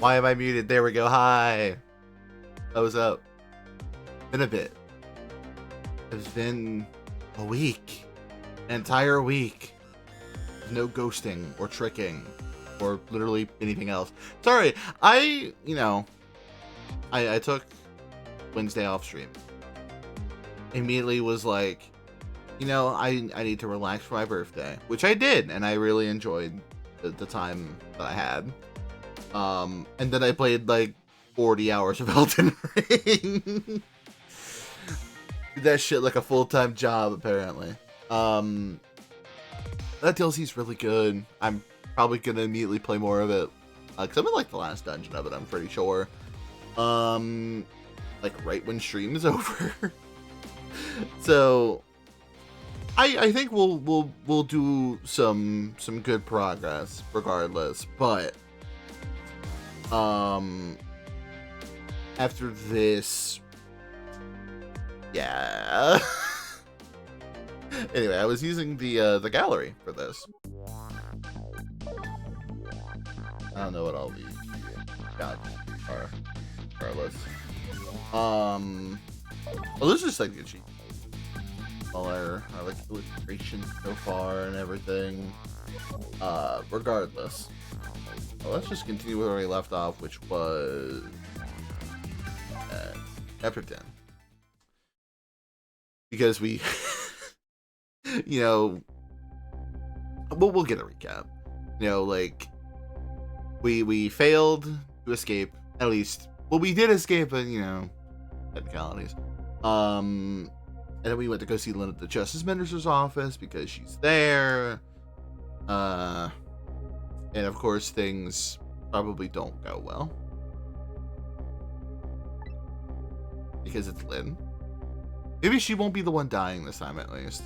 Why am I muted? There we go. Hi. What's up? Been a bit. It's been a week. An entire week. No ghosting or tricking or literally anything else. Sorry. I took Wednesday off stream. Immediately was like, I need to relax for my birthday, which I did, and I really enjoyed the time that I had. And then I played like 40 hours of Elden Ring. Did that shit like a full-time job, apparently. That DLC's really good. I'm probably gonna immediately play more of it. Cause I'm in like the last dungeon of it, I'm pretty sure. Like right when stream is over. So I think we'll do some good progress regardless, but after this, yeah. Anyway, I was using the gallery for this. I don't know what all these are regardless. Well, this is just like the cheap. All our like illustration so far and everything. Regardless. Well, let's just continue where we left off, which was chapter 10. Because we, we'll get a recap. Like we failed to escape. At least, well, we did escape, but technicalities. And then we went to go see Lynn at the Justice Minister's office because she's there. And of course, things probably don't go well. Because it's Lynn. Maybe she won't be the one dying this time, at least.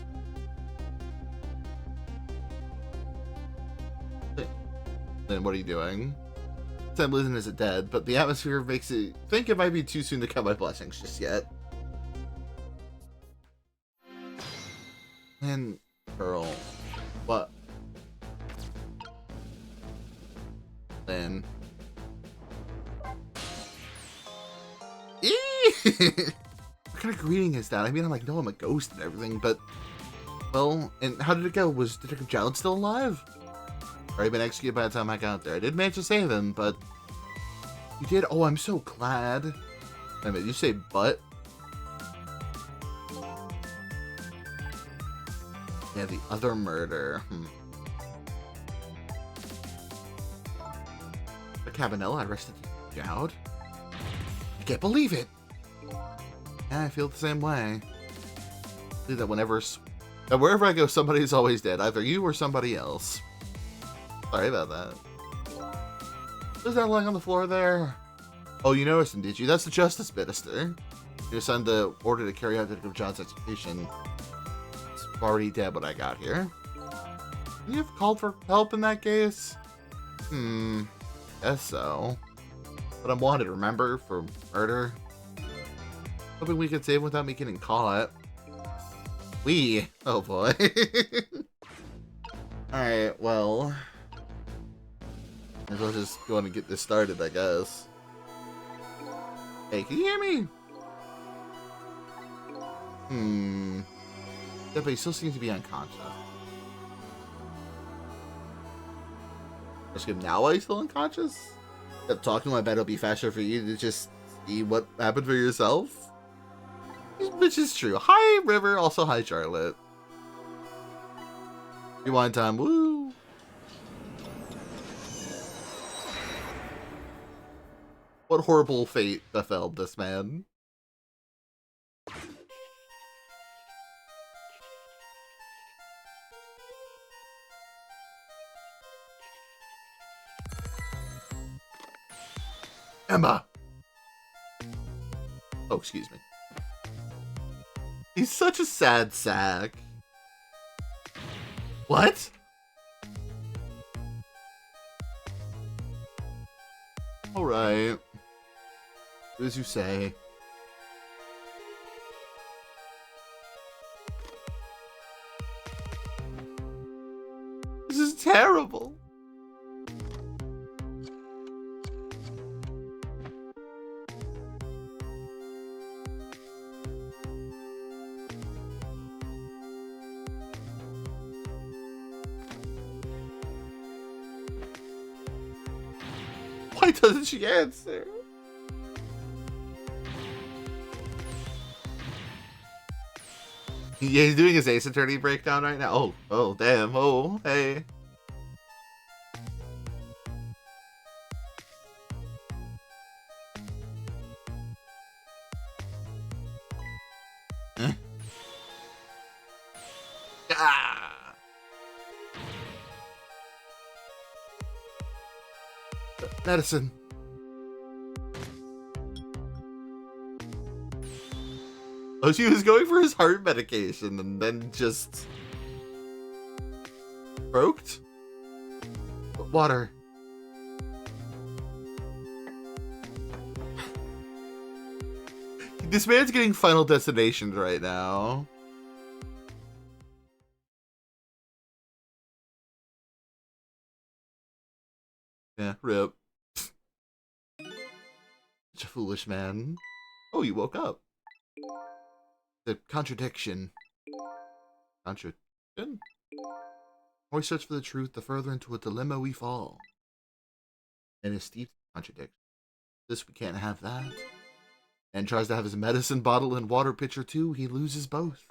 Lynn, what are you doing? Sam Lynn isn't dead, but the atmosphere makes it think it might be too soon to count my blessings just yet. And girl, what? Lynn. What kind of greeting is that? I mean, I'm like, no, I'm a ghost and everything, but well, and how did it go? Was Detective Child still alive? Already been executed by the time I got there. I did manage to save him, but you did. Oh, I'm so glad. Wait a minute, you say but? Yeah, the other murder. The Cabanella arrested Jowd? I can't believe it. Yeah, I feel the same way. I believe that wherever I go, somebody's always dead. Either you or somebody else. Sorry about that. Who's that lying on the floor there? Oh, you noticed him, did you? That's the Justice Minister. He was sent the order to carry out Detective John's execution. It's already dead when I got here. Can you have called for help in that case? Guess so. But I'm wanted, remember? For murder. Hoping we could save him without me getting caught. Oh boy. Alright, well. Might as well just go on and get this started, I guess. Hey, can you hear me? Yeah, but he still seems to be unconscious. Ask him now why he's still unconscious? If talking to my bed will be faster for you to just see what happened for yourself? Which is true. Hi, River. Also, hi, Charlotte. Rewind time. Woo! What horrible fate befell this man? Emma! Oh, excuse me. He's such a sad sack. What? Alright. Do as you say. This is terrible. Why doesn't she answer? Yeah, he's doing his Ace Attorney breakdown right now. Oh, damn. Oh, hey. Ah! Medicine. Oh, she was going for his heart medication and then just broked? Water. This man's getting Final Destinations right now. Yeah, rip. Such a foolish man. Oh, you woke up. The contradiction. Contradiction? The more we search for the truth, the further into a dilemma we fall. And it's steeped in contradiction. This, we can't have that. And tries to have his medicine bottle and water pitcher too. He loses both.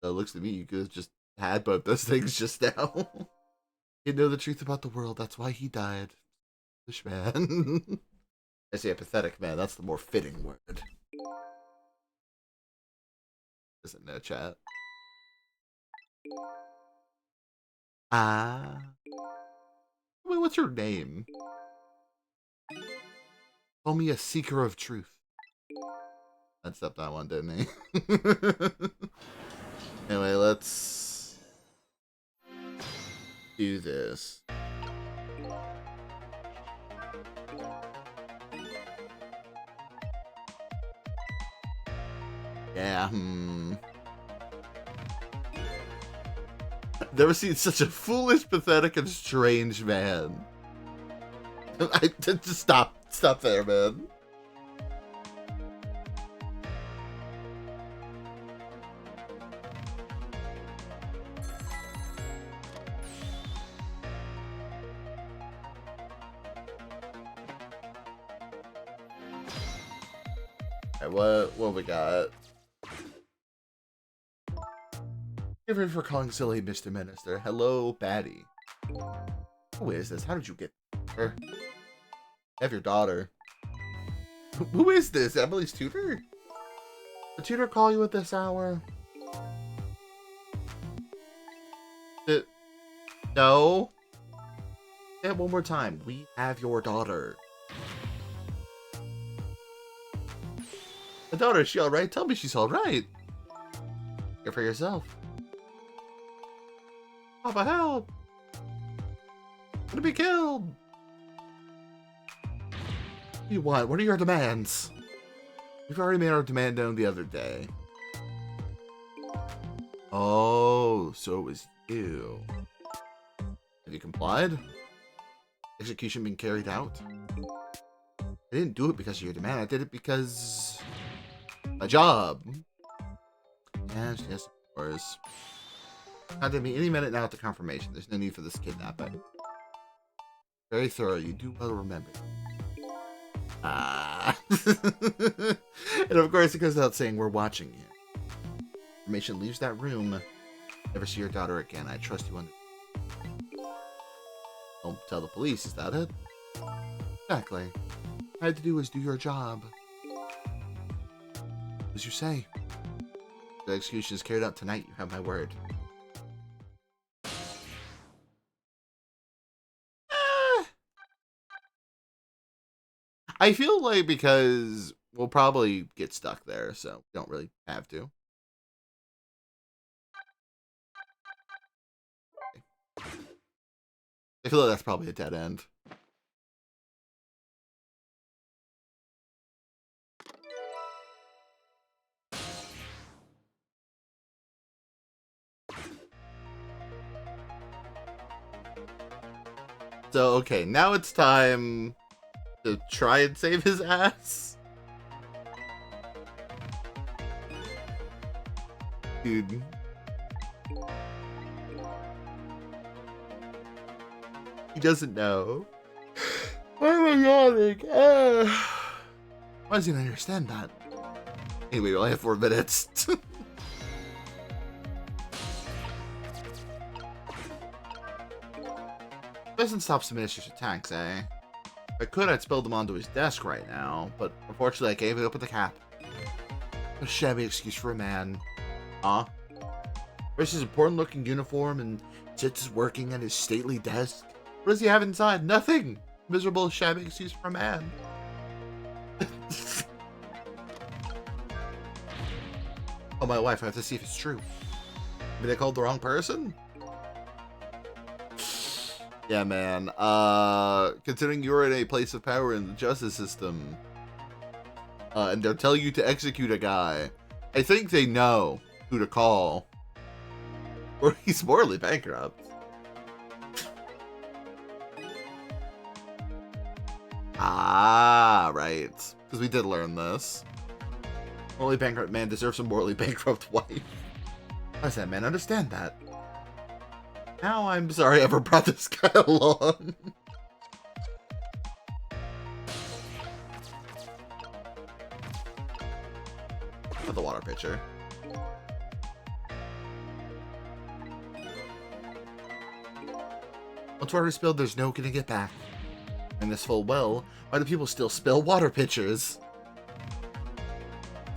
So it looks to me you could have just had both those things just now. He didn't know the truth about the world. That's why he died. Foolish man. I say a pathetic man. That's the more fitting word. Isn't no chat. Ah. Wait, what's your name? Call me a seeker of truth. That's up that one, didn't he? Anyway, let's do this. Yeah, Never seen such a foolish, pathetic, and strange man. Just stop there, man. Alright, what we got? Give her for calling silly, Mr. Minister. Hello, baddie. Who is this? How did you get her? I have your daughter. Who is this? Emily's tutor? The tutor call you at this hour? No. Say it one more time. We have your daughter. The daughter, is she alright? Tell me she's alright. Hear for yourself. Papa, help! I'm gonna be killed! What do you want? What are your demands? We've already made our demand known the other day. Oh, so it was you. Have you complied? Execution been carried out? I didn't do it because of your demand. I did it because... my job. Yes, of course. Contact me any minute now at the confirmation. There's no need for this kidnapping. Very thorough. You do well remember. Ah. And of course, it goes without saying we're watching you. Information leaves that room. Never see your daughter again. I trust you. Don't tell the police. Is that it? Exactly. All I had to do was do your job. As you say. The execution is carried out tonight. You have my word. I feel like because we'll probably get stuck there, so we don't really have to. I feel like that's probably a dead end. So, okay, now it's time to try and save his ass. Dude. He doesn't know. yawning. Why does he not understand that? Anyway, we only have 4 minutes. Doesn't stop Sinister's attacks, eh? If I could, I'd spill them onto his desk right now, but unfortunately I gave it up with the cap. A shabby excuse for a man. Huh? Wears his important-looking uniform and sits working at his stately desk. What does he have inside? Nothing! Miserable, shabby excuse for a man. Oh, my wife, I have to see if it's true. Maybe I called the wrong person? Yeah, man. Considering you're in a place of power in the justice system, and they'll tell you to execute a guy, I think they know who to call. Or he's morally bankrupt. Ah, right. Because we did learn this. Morally bankrupt man deserves a morally bankrupt wife. How does that man understand that? Now I'm sorry I ever brought this guy along. With the water pitcher. Once water is spilled, there's no getting it back. And this full well, why do people still spill water pitchers?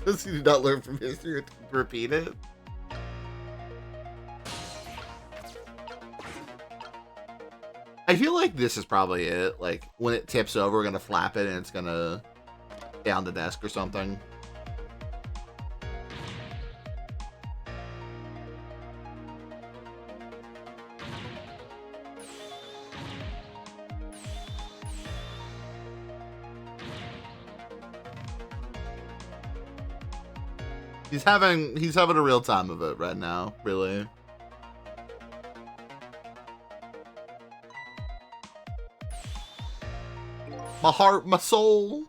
Does he not learn from history to repeat it? I feel like this is probably it. Like, when it tips over, we're gonna flap it and it's gonna down the desk or something. He's having a real time of it right now, really. My heart, my soul.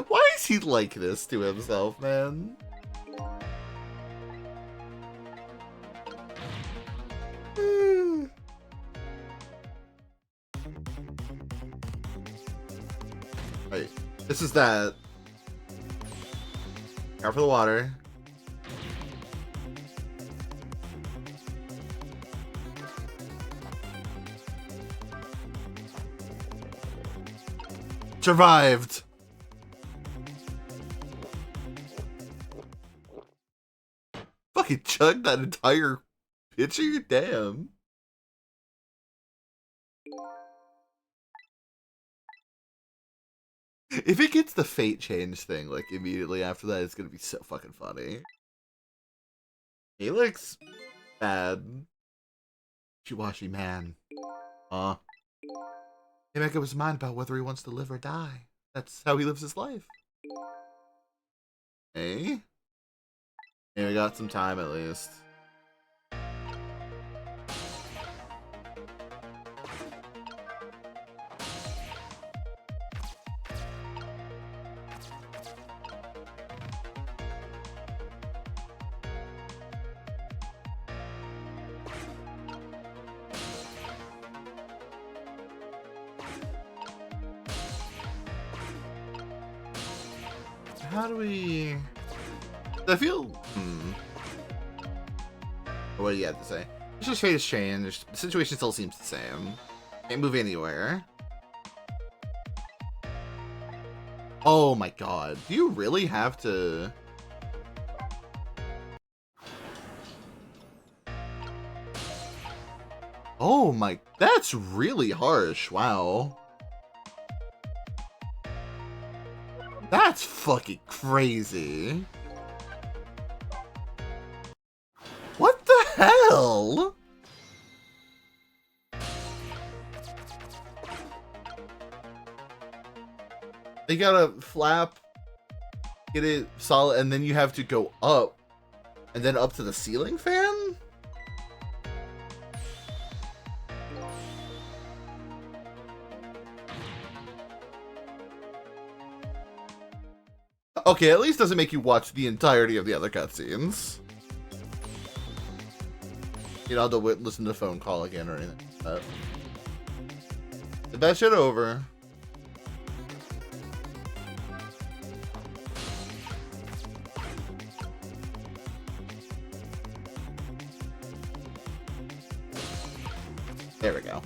Why is he like this to himself, man? Wait, this is that. Out for the water. Survived. Fucking chugged that entire pitcher? Damn. If it gets the fate change thing, like, immediately after that, it's gonna be so fucking funny. He looks bad. Wishy-washy man. He make up his mind about whether he wants to live or die. That's how he lives his life. Eh? Yeah, we got some time at least. How do we... I feel... What do you have to say? It's just fate has changed. The situation still seems the same. Can't move anywhere. Oh my god. Do you really have to... Oh my... That's really harsh. Wow. That's fucking crazy. What the hell? They gotta flap, get it solid, and then you have to go up, and then up to the ceiling fan? Okay, at least doesn't make you watch the entirety of the other cutscenes. You don't have to listen to the phone call again or anything. Get that shit over. There we go.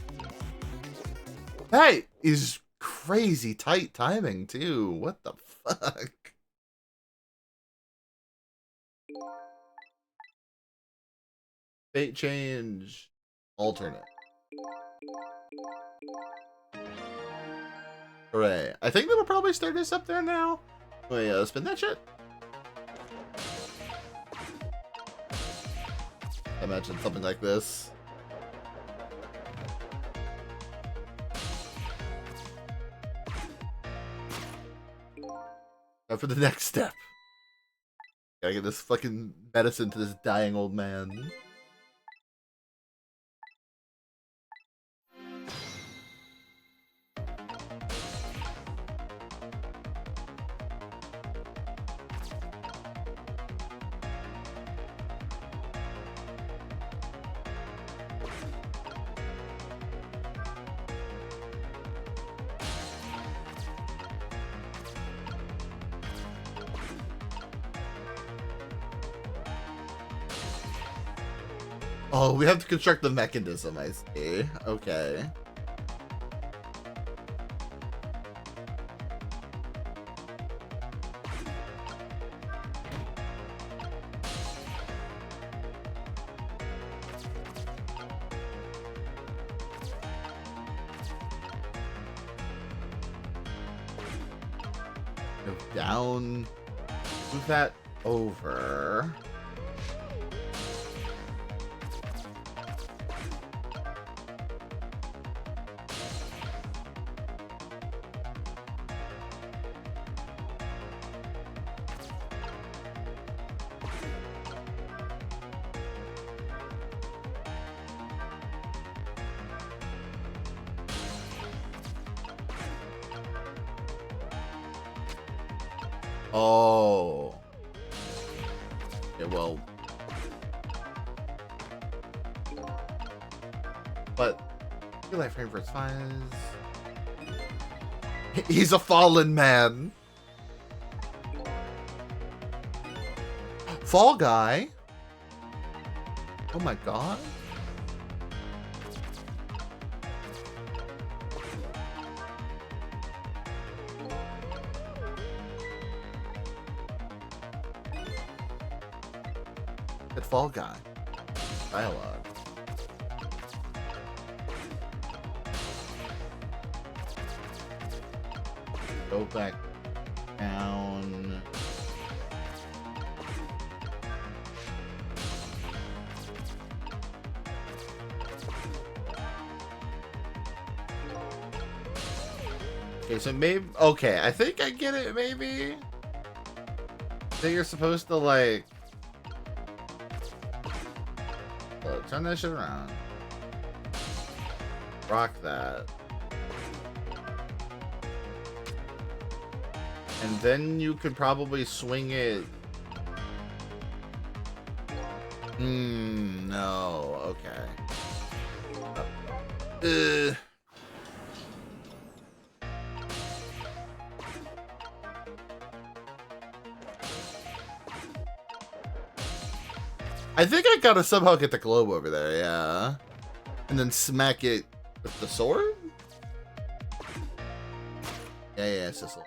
That is crazy tight timing, too. What the fuck? Fate change. Alternate. Hooray. I think that'll probably start us up there now. Wait, spin that shit. Imagine something like this. Now for the next step. Gotta get this fucking medicine to this dying old man. Oh, we have to construct the mechanism, I see. Okay. Go down. Move that over. Oh. Yeah, well. But real life frame for its size. He's a fallen man. Fall Guy. Oh my god. Fall Guy. Dialogue. Go back down. Okay, so maybe... Okay, I think I get it, maybe? So you're supposed to, like... Turn that shit around. Rock that. And then you could probably swing it. No. Okay. I think I gotta somehow get the globe over there, yeah. And then smack it with the sword? Yeah, Sissel.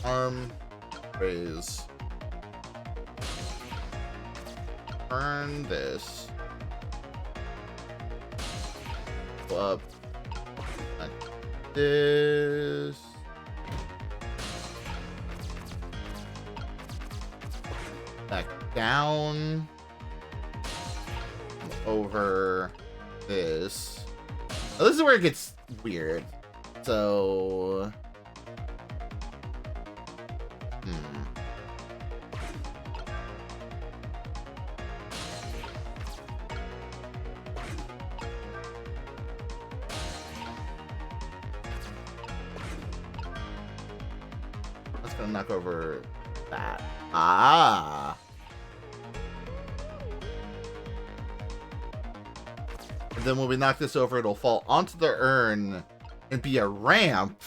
Arm, raise. Turn this. Go up. Like this. Back down. Over this. Oh, this is where it gets weird. So... gonna knock over that. Ah. And then when we knock this over, it'll fall onto the urn and be a ramp.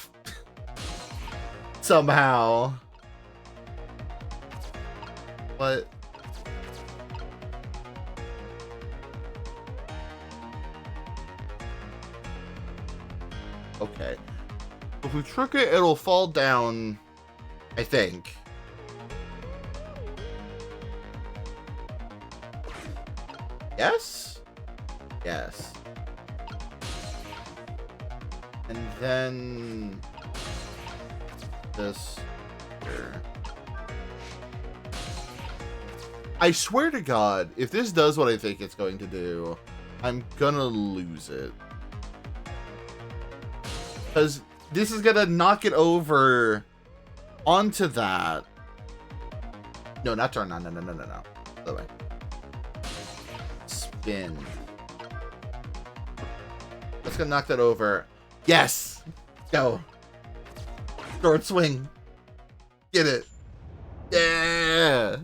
Somehow. What? Okay. If we trick it, it'll fall down, I think. Yes? Yes. And then this here. I swear to God, if this does what I think it's going to do, I'm gonna lose it. Because this is gonna knock it over onto that. No, not turn. No. Other way. Spin. That's gonna knock that over. Yes! Go. Short swing. Get it. Yeah!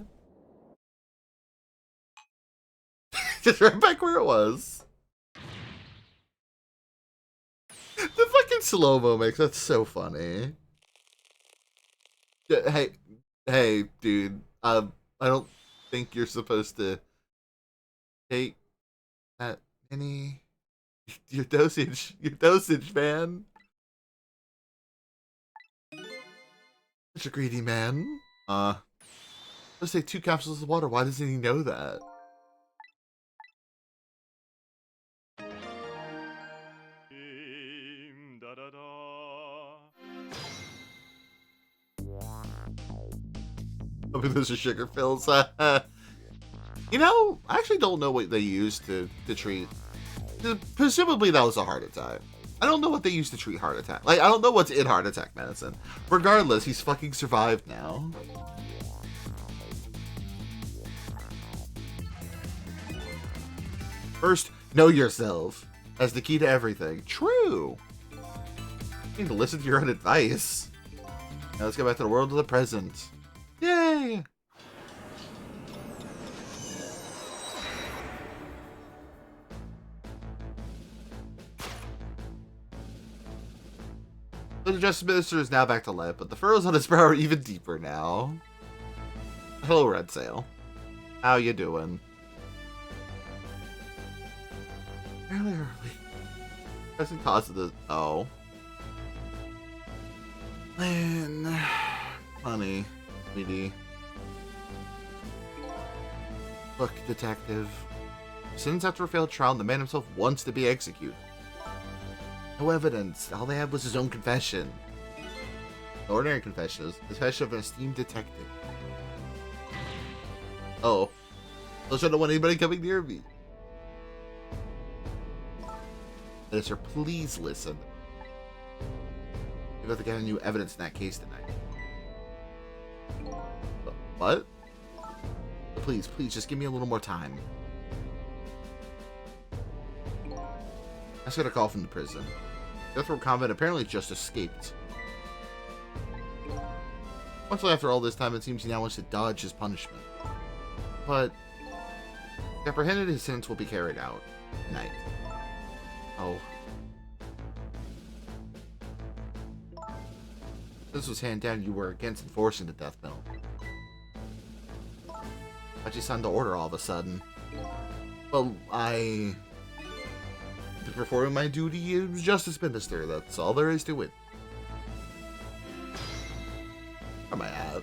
Just right back where it was. The fucking slow-mo makes that so funny. Yeah, hey, dude. I don't think you're supposed to take that many. Your dosage, man. Such a greedy man. Let's take 2 capsules of water. Why doesn't he know that? I mean, those are sugar pills. You know, I actually don't know what they used to treat. Presumably that was a heart attack. I don't know what they used to treat heart attack. Like, I don't know what's in heart attack medicine. Regardless, he's fucking survived now. First, know yourself. That's the key to everything. True. You need to listen to your own advice. Now let's get back to the world of the present. Yay! The Justice Minister is now back to life, but the furrows on his brow are even deeper now. Hello, Red Sail. How you doing? Fairly early. Present cause of this. Oh. Man. Honey. Sweetie. Look, detective. Since after a failed trial, the man himself wants to be executed. No evidence. All they had was his own confession. No ordinary confession. The confession of an esteemed detective. Oh. I don't want anybody coming near me. Sir, please listen. We've got to get new evidence in that case tonight. What? Please, just give me a little more time. I just got a call from the prison. Death Row Convent apparently just escaped. Much after all this time, it seems he now wants to dodge his punishment. But, if apprehended, his sentence will be carried out tonight. Oh. This was handed down, you were against enforcing the death penalty. But you signed the order all of a sudden. Well, I... performing my duty as Justice Minister, that's all there is to it. Where am I at?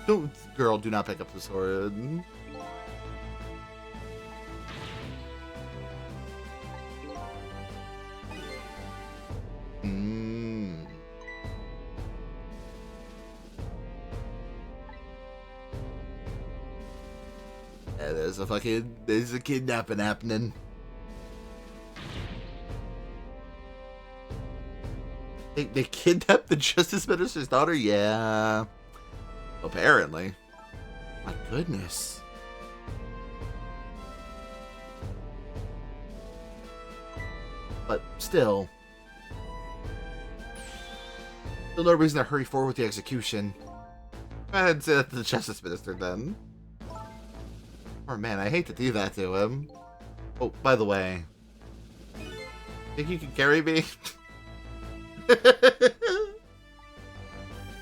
Don't, girl, do not pick up the sword. Yeah, there's a kidnapping happening. They kidnapped the Justice Minister's daughter? Yeah. Apparently. My goodness. But still, there's no reason to hurry forward with the execution. Go ahead and say that to the Justice Minister then. Oh man, I hate to do that to him. Oh, by the way, think you can carry me?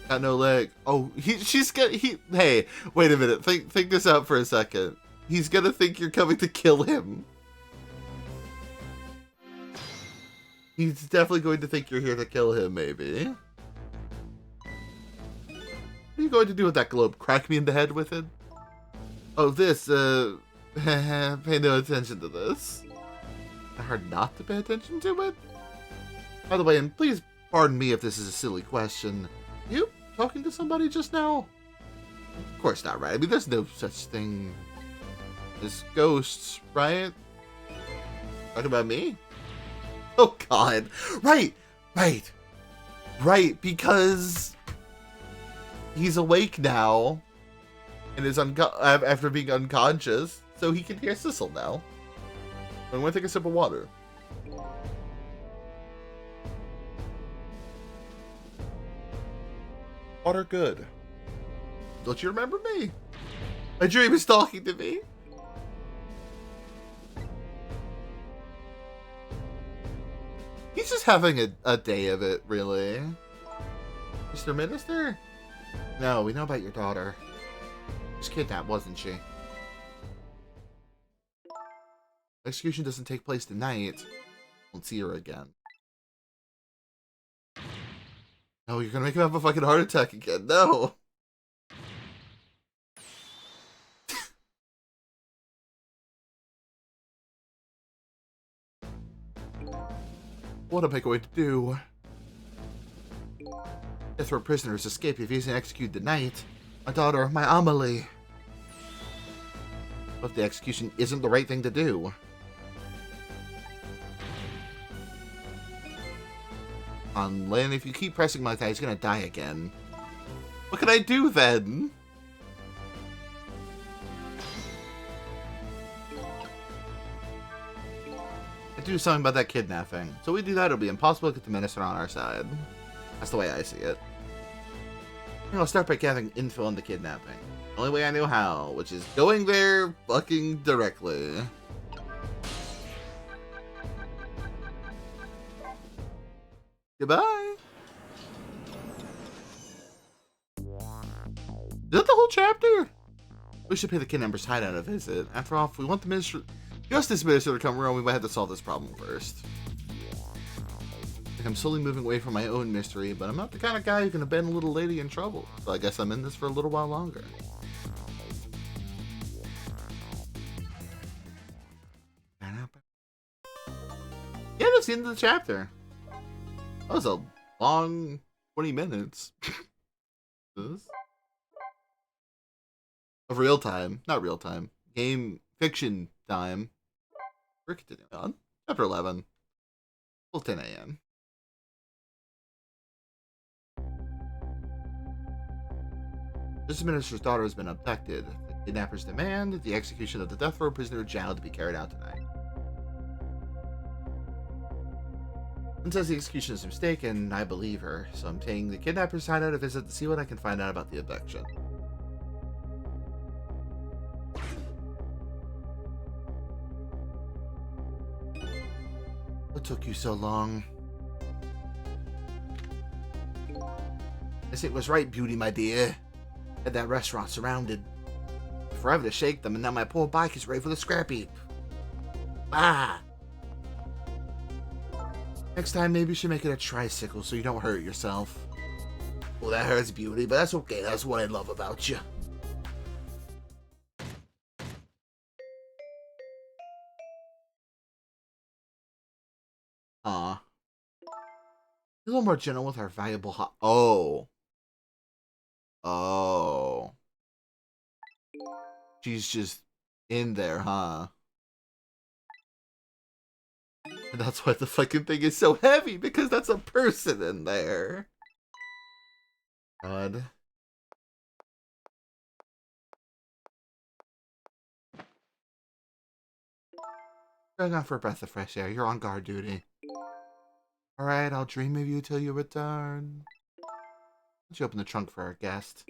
Got no leg. Oh, hey, wait a minute. Think this out for a second. He's gonna think you're coming to kill him. He's definitely going to think you're here to kill him, maybe. What are you going to do with that globe? Crack me in the head with it? Oh, this, pay no attention to this. I heard not to pay attention to it? By the way, and please pardon me if this is a silly question. You talking to somebody just now? Of course not, right? I mean, there's no such thing as ghosts, right? Talking about me? Oh, God. Right, because he's awake now and is after being unconscious, so he can hear Sissel now. I'm going to take a sip of water. Water good. Don't you remember me? My dream is talking to me. He's just having a day of it, really. Mr. Minister? No, we know about your daughter. She was kidnapped, wasn't she? Execution doesn't take place tonight. Won't see her again. No, you're gonna make him have a fucking heart attack again. No! What am I going to do? Death row prisoners escape if he isn't executed tonight. My daughter, my Amelie. But the execution isn't the right thing to do. Lynn, if you keep pressing like that, he's gonna die again. What can I do then? Do something about that kidnapping. So we do that, it'll be impossible to get the Minister on our side. That's the way I see it. I'll start by gathering info on the kidnapping. The only way I know how, which is going there fucking directly. Goodbye. Is that the whole chapter? We should pay the kidnappers' hideout a visit. After all, if we want the Justice Minister to come around, we might have to solve this problem first. I'm slowly moving away from my own mystery, but I'm not the kind of guy who can abandon a little lady in trouble. So I guess I'm in this for a little while longer. Yeah, that's the end of the chapter. That was a long 20 minutes. Of real time. Not real time. Game fiction time. We're continuing on. Chapter 11. Till 10 a.m. This minister's daughter has been abducted. The kidnappers demand the execution of the death row prisoner Zhao to be carried out tonight. And says the execution is mistaken. I believe her, so I'm taking the kidnappers' hideout a visit to see what I can find out about the abduction. What took you so long? Yes, it was right, Beauty, my dear. Had that restaurant surrounded. Forever to shake them, and now my poor bike is ready for the scrap heap. Ah! Next time, maybe you should make it a tricycle so you don't hurt yourself. Well, that hurts, Beauty, but that's okay. That's what I love about you. Aw. A little more gentle with our valuable Oh. Oh. She's just in there, huh? And that's why the fucking thing is so heavy, because that's a person in there. God. Going out for a breath of fresh air. You're on guard duty. Alright, I'll dream of you till you return. Why don't you open the trunk for our guest?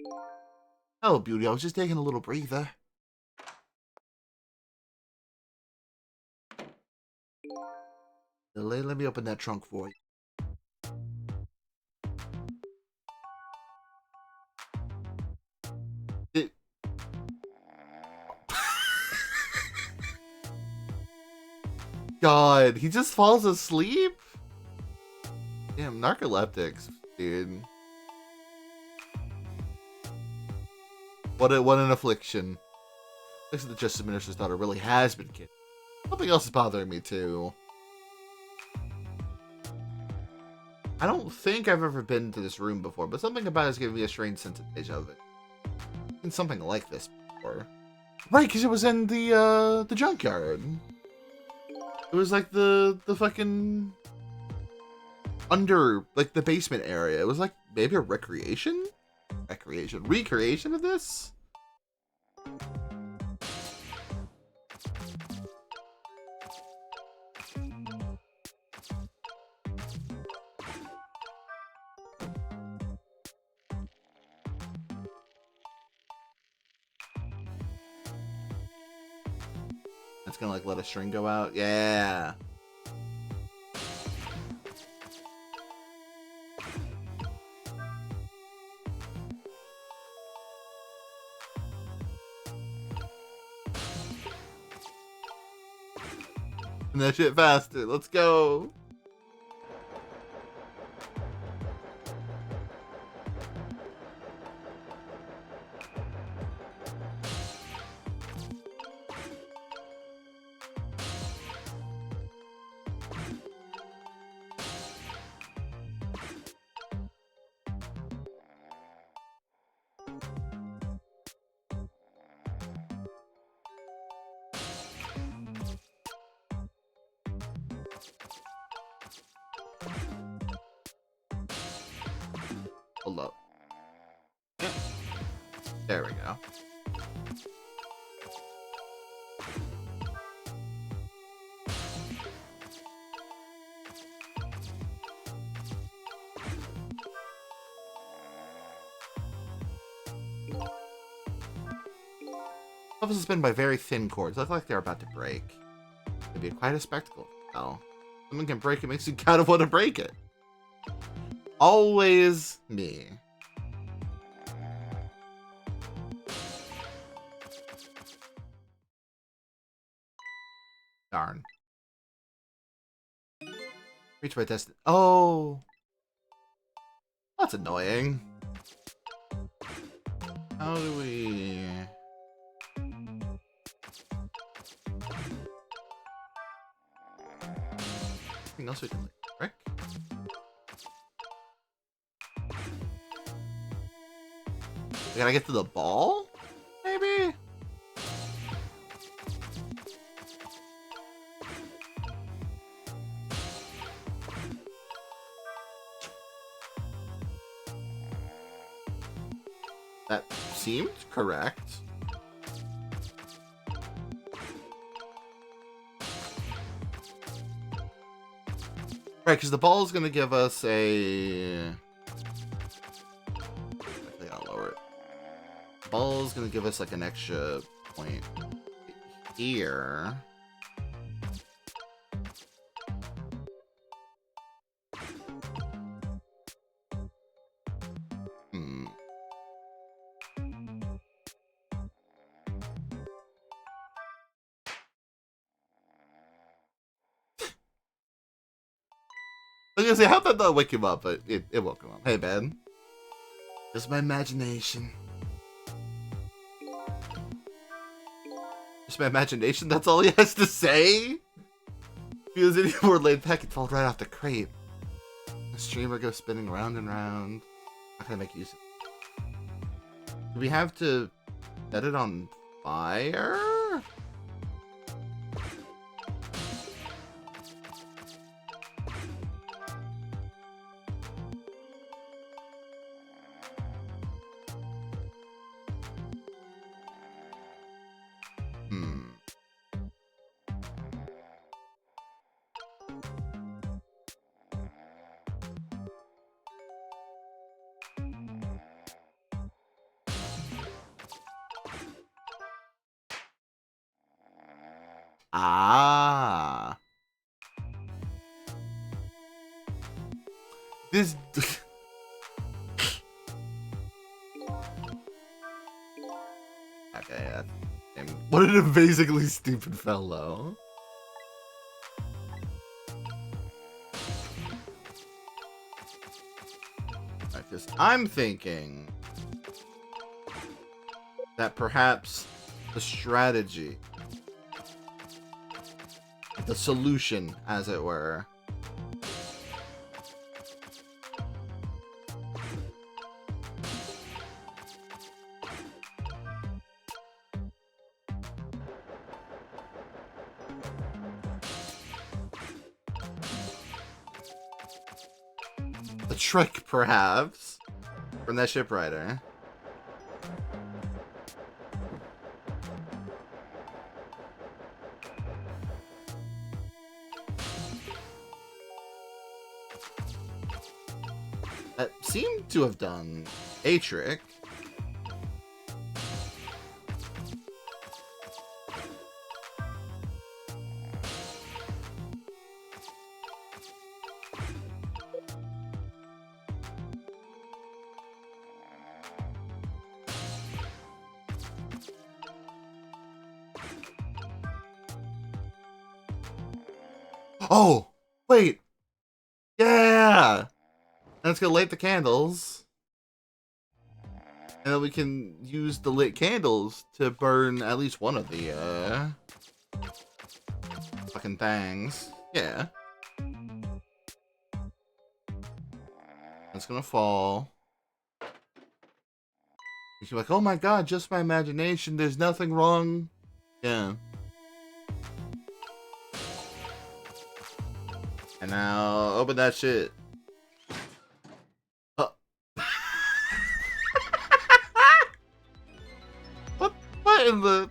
Oh, beauty, I was just taking a little breather. Lily, let me open that trunk for you. God, he just falls asleep? Damn, narcoleptics, dude. What an affliction. Looks like the Justice Minister's daughter really has been kidnapped. Something else is bothering me, too. I don't think I've ever been to this room before, but something about it is giving me a strange sense of deja vu. I've seen something like this before. Right, because it was in the junkyard. It was like the fucking under, like the basement area. It was like maybe a recreation of this. It's gonna like let a string go out. Yeah. And that shit faster. Let's go. Hold up. There we go. Levels suspended by very thin cords. Look like they're about to break. It'd be quite a spectacle. Oh, someone can break it, makes you kind of want to break it. Always me. Darn. Reach my destiny. Oh, that's annoying. How do we? Anything else we can like break? We gotta get to the ball? Maybe? That seemed correct. Right, because the ball is going to give us a... I gotta lower it. The ball is going to give us like an extra point here. I was gonna say, how'd that not wake him up? But it woke him up. Hey, man. Just my imagination. Just my imagination? That's all he has to say? If he was any more laid back, he'd fall right off the crate. The streamer goes spinning round and round. How can I make use of it? Do we have to set it on fire? Ah. This... Okay, what an amazingly stupid fellow. Because I'm thinking that perhaps the strategy, the solution, as it were, the trick, perhaps, from that shipwriter. That seemed to have done a trick. Oh, wait. Yeah. Let's go light the candles. And then we can use the lit candles to burn at least one of the, fucking things. Yeah. It's gonna fall. You're like, oh my god, just my imagination. There's nothing wrong. Yeah. And now, open that shit. What in the...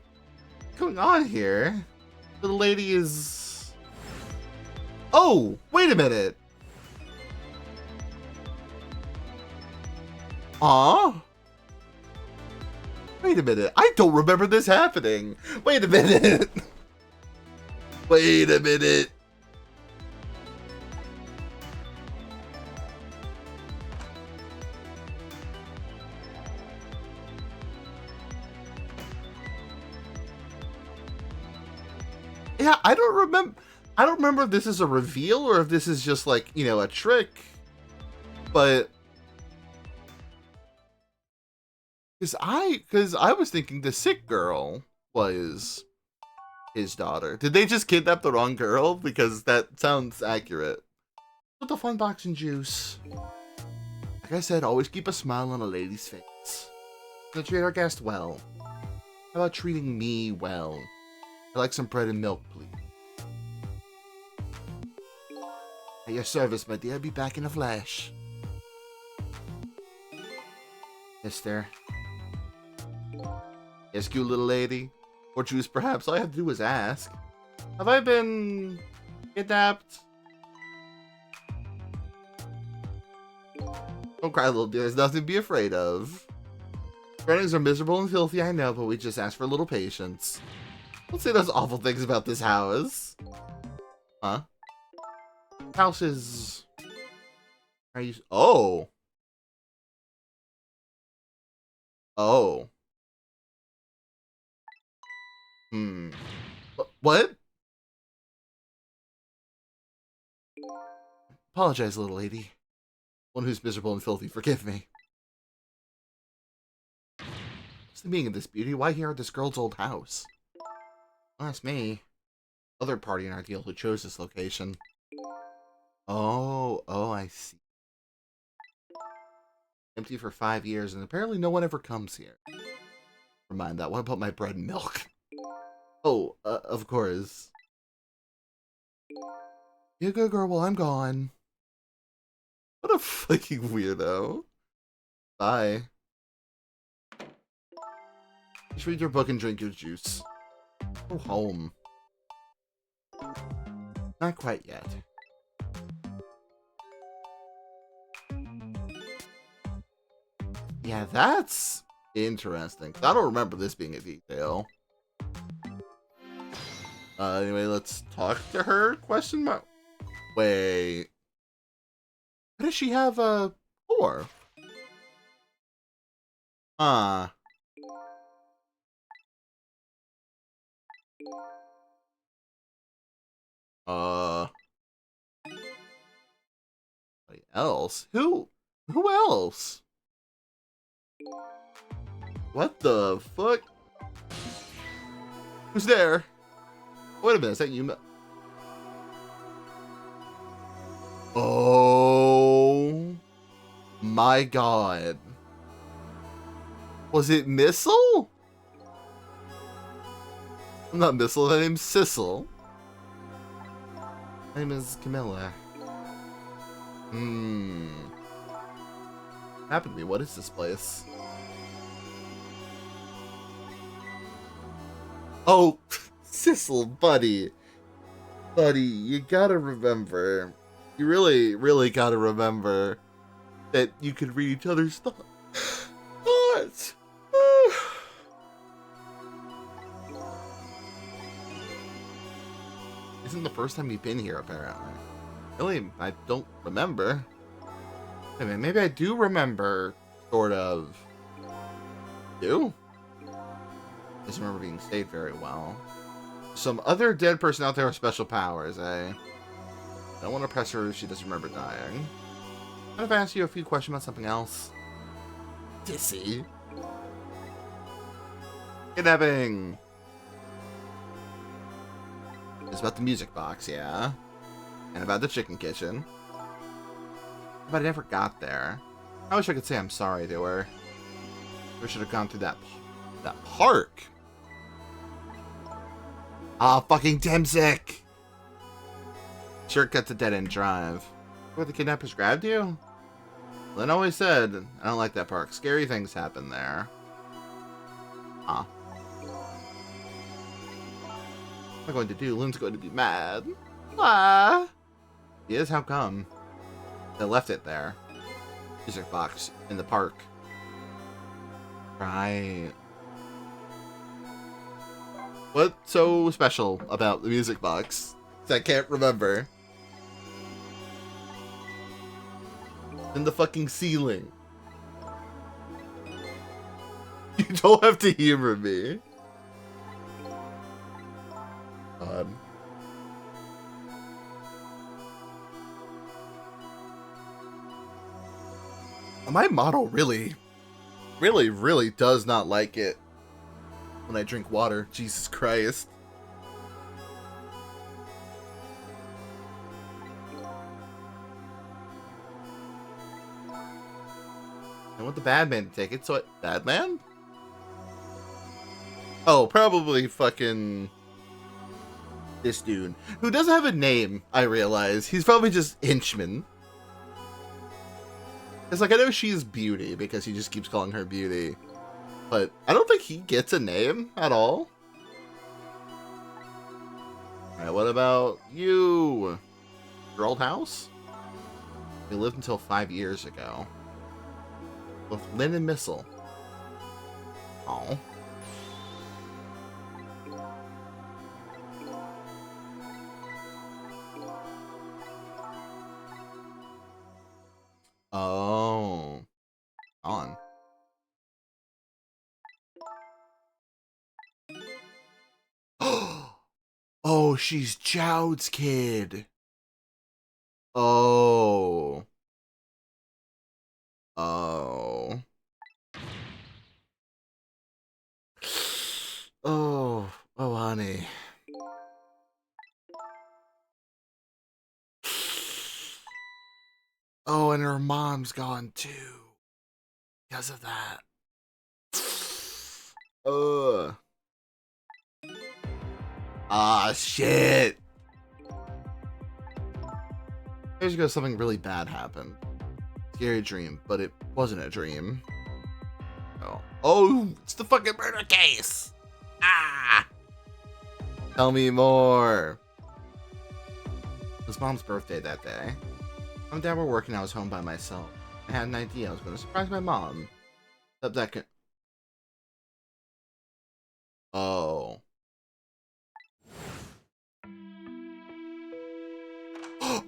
going on here? The lady is... Oh, wait a minute. Aw? Wait a minute. I don't remember this happening. Wait a minute. Wait a minute. Yeah, I don't remember if this is a reveal or if this is just like, you know, a trick. But because I was thinking the sick girl was his daughter. Did they just kidnap the wrong girl? Because that sounds accurate. Put the fun box and juice. Like I said, always keep a smile on a lady's face. Let's treat our guest well. How about treating me well? I'd like some bread and milk, please. At your service, my dear. I'll be back in a flash. Mister. Yes, cute little lady. Or juice, perhaps. All I have to do is ask. Have I been kidnapped? Don't cry, little dear. There's nothing to be afraid of. Surroundings are miserable and filthy, I know, but we just ask for a little patience. Don't say those awful things about this house. Huh? House is... Are you... Oh. Oh. What? Apologize, little lady. One who's miserable and filthy, forgive me. What's the meaning of this, beauty? Why here at this girl's old house? Well, that's me. Other party in our deal who chose this location. Oh, I see. Empty for 5 years, and apparently no one ever comes here. Never mind that. What about my bread and milk? Oh, of course. You a good girl while I'm gone. What a fucking weirdo. Bye. Just read your book and drink your juice. Go home. Not quite yet. Yeah, that's interesting. I don't remember this being a detail. Anyway, let's talk to her, question mark. Wait. What does she have, for? Uh. Uh. Anybody else? Who else? What the fuck? Who's there? Wait a minute, is that you? Oh my god. Was it Missile? I'm not Missile, my name's Sissel. My name is Camilla. What happened to me? What is this place? Oh, Sissel, buddy. Buddy, you gotta remember. You really, really gotta remember that you could read each other's thoughts. Isn't the first time you've been here, apparently. Really, I don't remember. I mean, maybe I do remember, sort of. Do? Doesn't remember being saved very well. Some other dead person out there with special powers, eh? I don't want to press her if she doesn't remember dying. What if I ask you a few questions about something else? Dissy. Kidnapping! It's about the music box, yeah? And about the chicken kitchen. But I never got there. I wish I could say I'm sorry to her. We should have gone through that park. Ah, fucking Temsic! Shortcut to Dead End Drive. Where the kidnappers grabbed you? Lynn always said, I don't like that park. Scary things happen there. Huh. What am I going to do? Lynn's going to be mad. Ah. He is? How come? They left it there. Music box in the park. Right. What's so special about the music box? I can't remember. In the fucking ceiling. You don't have to humor me. God. My model really does not like it when I drink water. Jesus Christ. I want the bad man to take it, so bad man? Oh, probably fucking this dude. Who doesn't have a name, I realize. He's probably just Inchman. It's like, I know she's Beauty, because he just keeps calling her Beauty. But I don't think he gets a name at all. Alright, what about you? Your old house? We lived until 5 years ago. With Lynn and Missile. Oh. Oh. On. Oh, she's Jowd's kid. Oh. Oh. Oh. Oh, honey. Oh, and her mom's gone too. Because of that. Ugh. Ah, shit. Here's go, something really bad happened. Scary dream, but it wasn't a dream. Oh. Oh, it's the fucking murder case. Ah. Tell me more. It was Mom's birthday that day. Mom and Dad were working, I was home by myself. I had an idea, I was going to surprise my mom. Except that could... Oh.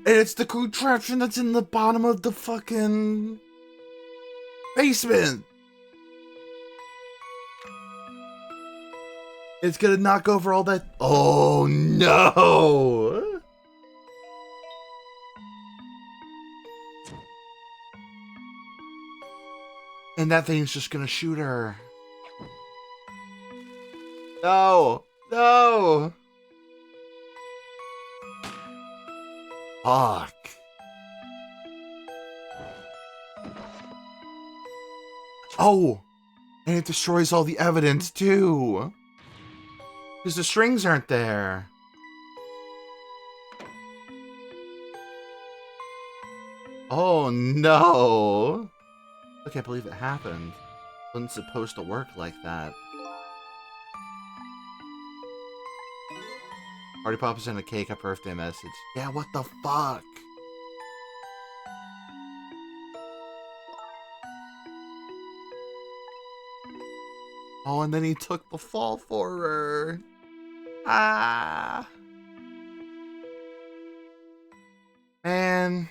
And it's the contraption that's in the bottom of the fucking basement. It's gonna knock over all that. Oh no! And that thing's just gonna shoot her. No! No! Fuck. Oh! And it destroys all the evidence, too. Because the strings aren't there. Oh, no. I can't believe it happened. It wasn't supposed to work like that. Party Popper sent a cake, a birthday message. Yeah, what the fuck? Oh, and then he took the fall for her. Ah. Man.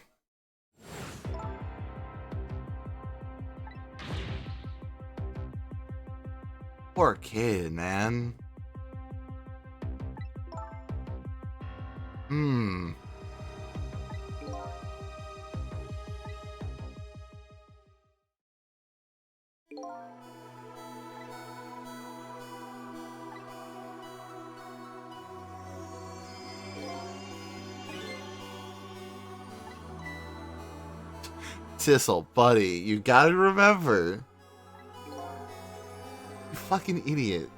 Poor kid, man. Sissel, buddy, you gotta remember. You fucking idiot.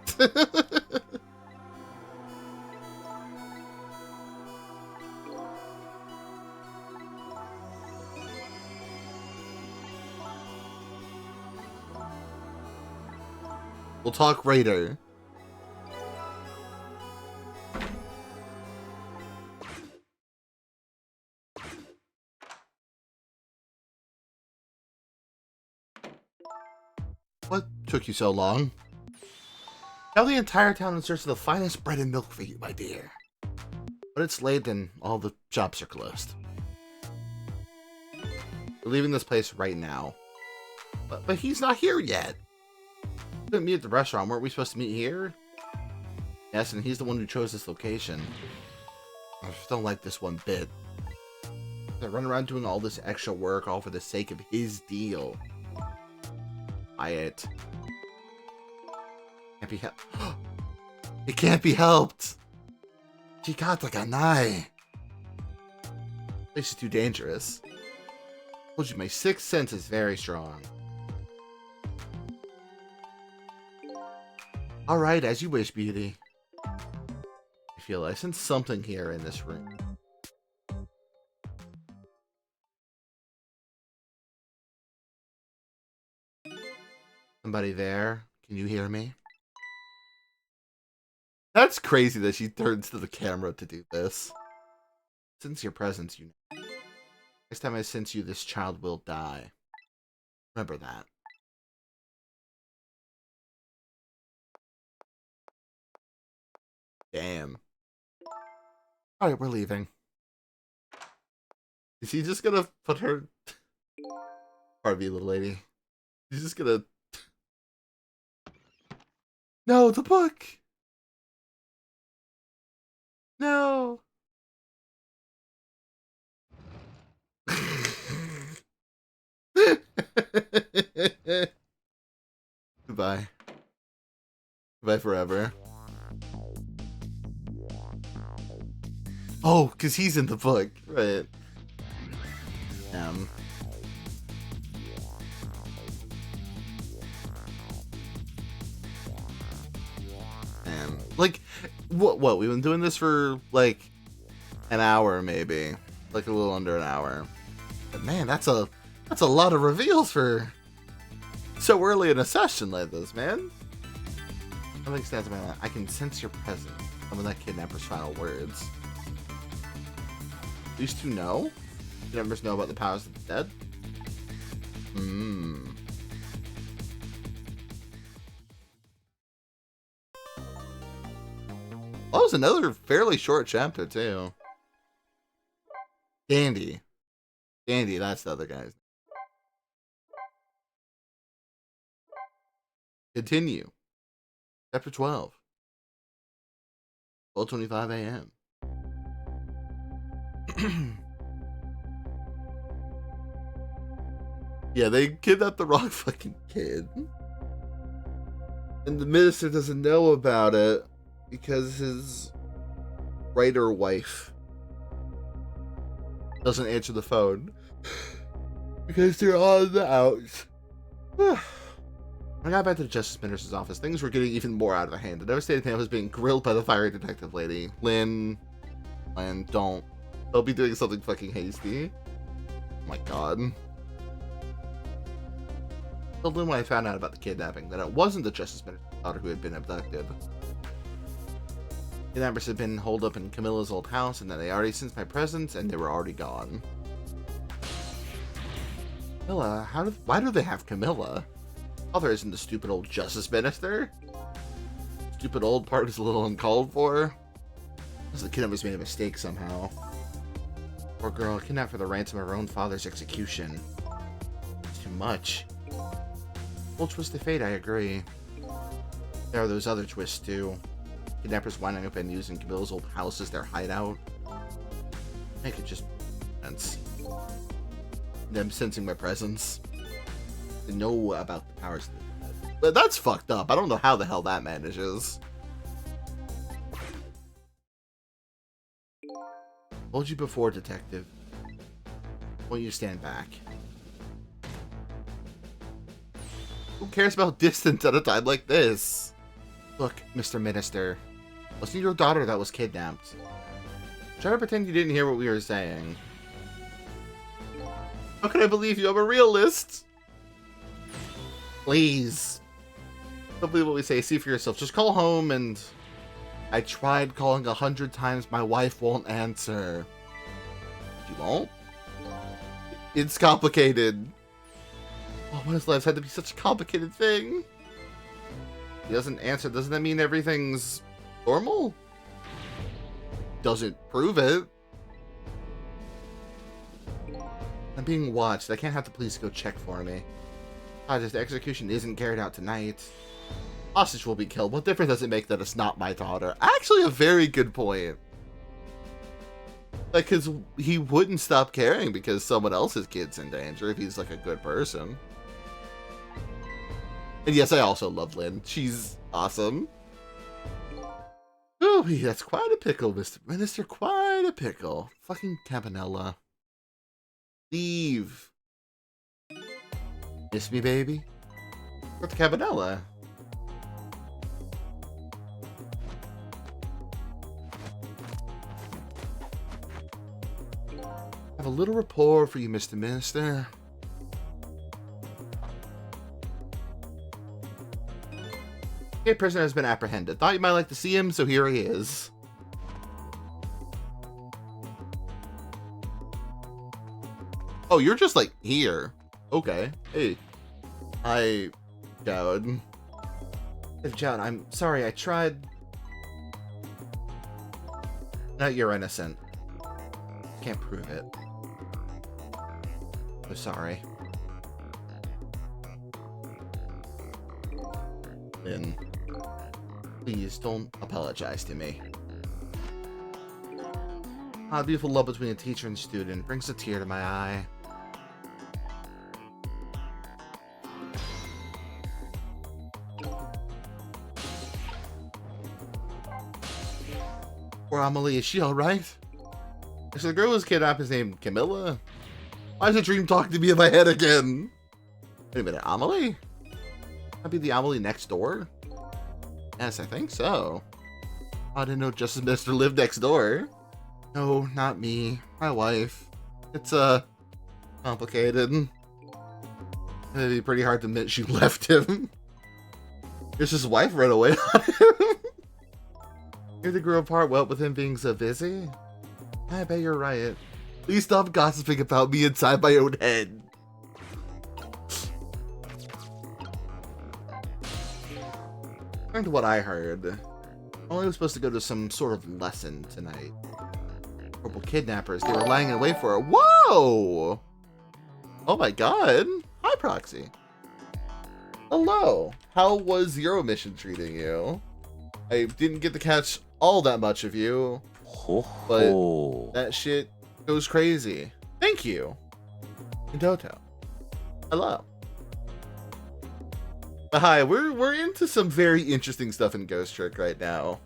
We'll talk later. What took you so long? Now the entire town in search of the finest bread and milk for you, my dear. But it's late and all the shops are closed. We're leaving this place right now. But he's not here yet. We didn't meet at the restaurant. Weren't we supposed to meet here? Yes, and he's the one who chose this location. I just don't like this one bit. They run around doing all this extra work all for the sake of his deal. It can't be helped. It can't be helped. Chikata ganai. This is too dangerous. I told you my sixth sense is very strong. All right, as you wish, beauty. I feel I sense something here in this room. Somebody there? Can you hear me? That's crazy that she turns to the camera to do this. Since your presence, you know. Next time I sense you, this child will die. Remember that. Damn. Alright, we're leaving. Is he just gonna put her... Pardon me, little lady. He's just gonna... No, the book! No! Goodbye. Goodbye forever. Oh, because he's in the book. Right. Like, what? We've been doing this for, like, an hour, maybe. Like, a little under an hour. But, man, that's a lot of reveals for so early in a session like this, man. Something stands in my line. I can sense your presence. Some of that kidnapper's final words. These two know? Kidnappers know about the powers of the dead? That was another fairly short chapter, too. Dandy. Dandy, that's the other guy's. Continue. Chapter 12. 12:25 a.m. Yeah, they kidnapped the wrong fucking kid. And the minister doesn't know about it because his writer wife doesn't answer the phone because they're on the outs. When I got back to the Justice Minister's office, things were getting even more out of hand. The devastated man was being grilled by the fire detective lady. Lynn, don't be doing something fucking hasty. Oh my god. I told Lynn when I found out about the kidnapping that it wasn't the Justice Minister's daughter who had been abducted. Kidnappers had been holed up in Camilla's old house, and that they already sensed my presence, and they were already gone. Camilla? Why do they have Camilla? Father isn't the stupid old Justice Minister. Stupid old part is a little uncalled for. Because the kidnappers made a mistake somehow. Poor girl, kidnapped for the ransom of her own father's execution. It's too much. Full twist of fate, I agree. There are those other twists, too. Kidnappers winding up and using Camilla's old house as their hideout. I could just sense them sensing my presence. They know about the powers. But that's fucked up. I don't know how the hell that manages. Told you before, detective. Won't you stand back? Who cares about distance at a time like this? Look, Mr. Minister. Wasn't your daughter that was kidnapped? Try to pretend you didn't hear what we were saying. How can I believe you? I'm a realist. Please. Don't believe what we say. See for yourself. Just call home and... I tried calling 100 times. My wife won't answer. She won't? It's complicated. Oh, why does life have to be such a complicated thing? He doesn't answer. Doesn't that mean everything's normal? Doesn't prove it. I'm being watched. I can't have the police go check for me. If the execution isn't carried out tonight, hostage will be killed. What difference does it make that it's not my daughter? Actually, a very good point. Like, because he wouldn't stop caring because someone else's kid's in danger if he's, like, a good person. And yes, I also love Lynn. She's awesome. Ooh, that's quite a pickle, Mr. Minister. Quite a pickle. Fucking Campanella. Leave. Miss me, baby? What's Campanella? I have a little rapport for you, Mr. Minister. Okay, prisoner has been apprehended. Thought you might like to see him, so here he is. Oh, you're just like here. Okay. Hey. Hi, Jowd. Hey, Jowd, I'm sorry. I tried. No, you're innocent. Can't prove it. I'm sorry. Lynn, please don't apologize to me. Ah, the beautiful love between a teacher and student brings a tear to my eye. Poor Amelie, is she alright? So the girl was kidnapped is named Camilla? Why is a dream talking to me in my head again? Wait a minute, Amelie? That'd be the Amelie next door? Yes, I think so. I didn't know Justice Minister lived next door. No, not me. My wife. It's, complicated. It'd be pretty hard to admit she left him. Guess his wife ran away on him. Here they grew apart, what with him being so busy? I bet you're right. Please stop gossiping about me inside my own head. According to what I heard, Emily was supposed to go to some sort of lesson tonight. Horrible kidnappers. They were lying in wait for her. Whoa! Oh my god. Hi, Proxy. Hello. How was Zero Mission treating you? I didn't get to catch all that much of you, but that shit goes crazy. Thank you. And Toto. Hello. But hi, we're into some very interesting stuff in Ghost Trick right now.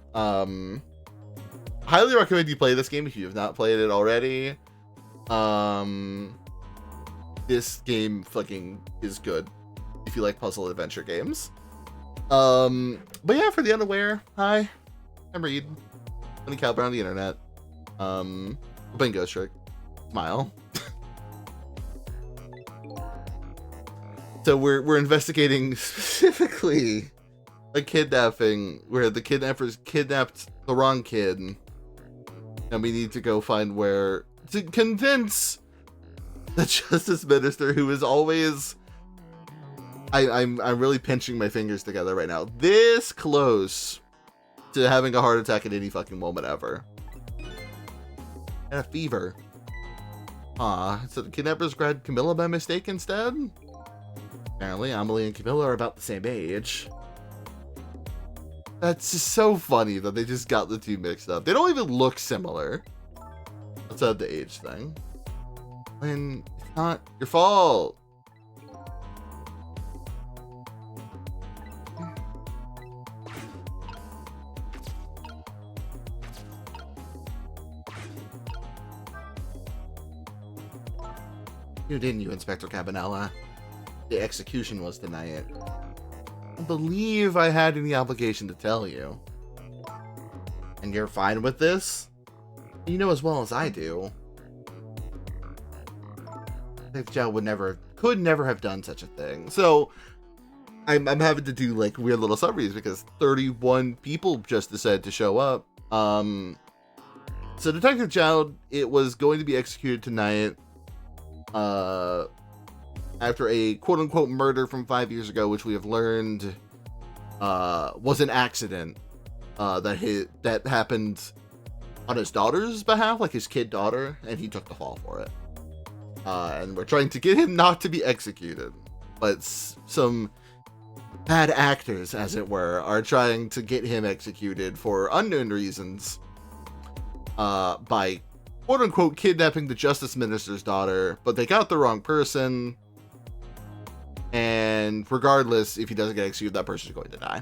Highly recommend you play this game if you have not played it already. This game fucking is good if you like puzzle adventure games. But yeah, for the unaware, hi, I'm Reed. I'm the cowboy on the internet. We're playing Ghost Trick. Smile. So we're investigating specifically a kidnapping where the kidnappers kidnapped the wrong kid, and we need to go find where to convince the Justice Minister, who is always I'm really pinching my fingers together right now, this close to having a heart attack at any fucking moment ever. And a fever. So the kidnappers grabbed Camilla by mistake instead? Apparently, Amelie and Camilla are about the same age. That's just so funny that they just got the two mixed up. They don't even look similar. Outside the age thing. And it's not your fault. You didn't, you, Inspector Cabanella. The execution was tonight. I don't believe I had any obligation to tell you. And you're fine with this? You know as well as I do. Detective Zhao could never have done such a thing. So I'm having to do like weird little summaries because 31 people just decided to show up. So Detective Zhao, it was going to be executed tonight. After a quote-unquote murder from 5 years ago, which we have learned was an accident that happened on his daughter's behalf, like his kid daughter, and he took the fall for it. And we're trying to get him not to be executed, but some bad actors, as it were, are trying to get him executed for unknown reasons by quote-unquote kidnapping the Justice Minister's daughter, but they got the wrong person. And regardless, if he doesn't get executed, that person's going to die.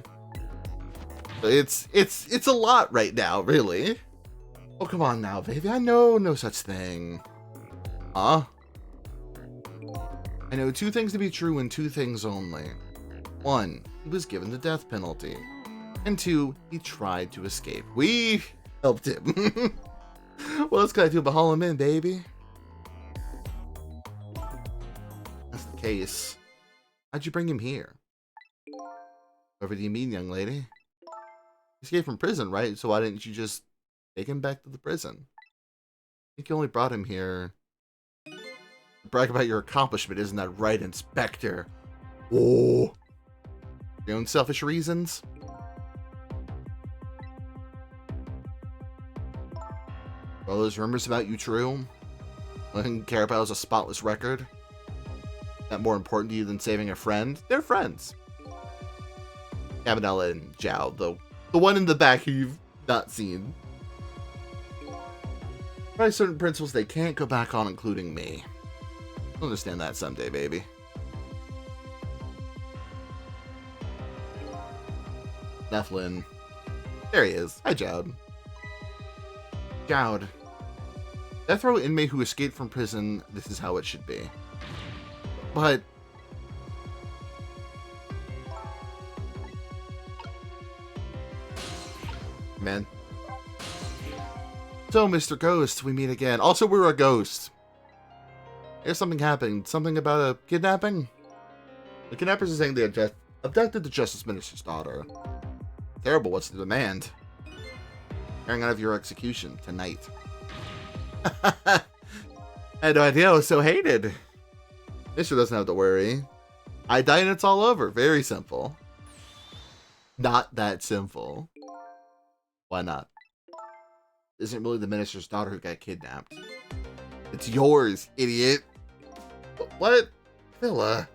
So it's a lot right now, really. Oh, come on now, baby. I know no such thing. Huh? I know two things to be true and two things only. One, he was given the death penalty. And two, he tried to escape. We helped him. What else can I do but haul him in, baby? That's the case. How'd you bring him here? Whatever do you mean, young lady? He escaped from prison, right? So why didn't you just take him back to the prison? I think you only brought him here to brag about your accomplishment, isn't that right, Inspector? Oh. Your own selfish reasons? Are all those rumors about you true? When Carapao's a spotless record? That more important to you than saving a friend? They're friends. Cabanella and Zhao, the one in the back who you've not seen. By certain principles they can't go back on, including me. You'll understand that someday, baby. Nephlin. There he is. Hi, Jowd. Jowd. Death row inmate who escaped from prison, this is how it should be. But man. So, Mr. Ghost, we meet again. Also, we're a ghost. There's something happened. Something about a kidnapping? The kidnappers are saying they abducted the Justice Minister's daughter. Terrible, what's the demand? Carrying out of your execution tonight. I had no idea I was so hated. Mister doesn't have to worry. I die and it's all over. Very simple. Not that simple. Why not? isn't really the minister's daughter who got kidnapped. It's yours, idiot. What? Camilla.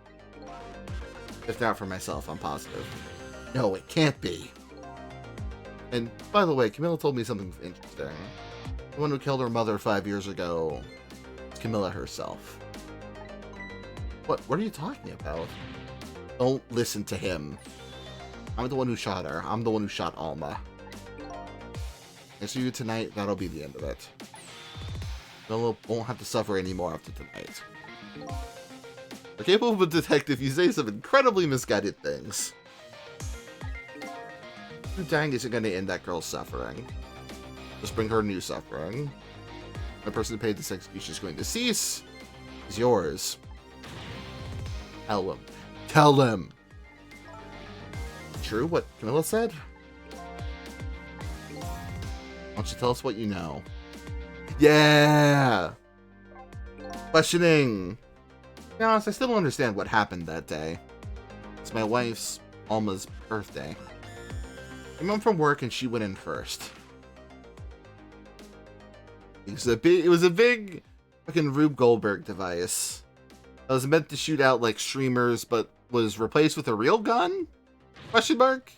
If not for myself, I'm positive. No, it can't be. And by the way, Camilla told me something interesting. The one who killed her mother 5 years ago is Camilla herself. What are you talking about? Don't listen to him. I'm the one who shot her. I'm the one who shot Alma. I see you tonight, that'll be the end of it. Camilla won't have to suffer anymore after tonight. For capable of a detective, you say some incredibly misguided things. You dying isn't going to end that girl's suffering. Just bring her new suffering. The person who paid this execution is going to cease. Is yours. Tell him. Tell him! True what Camilla said? Why don't you tell us what you know? Yeah! Questioning! To be honest, I still don't understand what happened that day. It's my wife's, Alma's, birthday. I came home from work and she went in first. It was a big fucking Rube Goldberg device. That was meant to shoot out like streamers, but was replaced with a real gun? Question mark?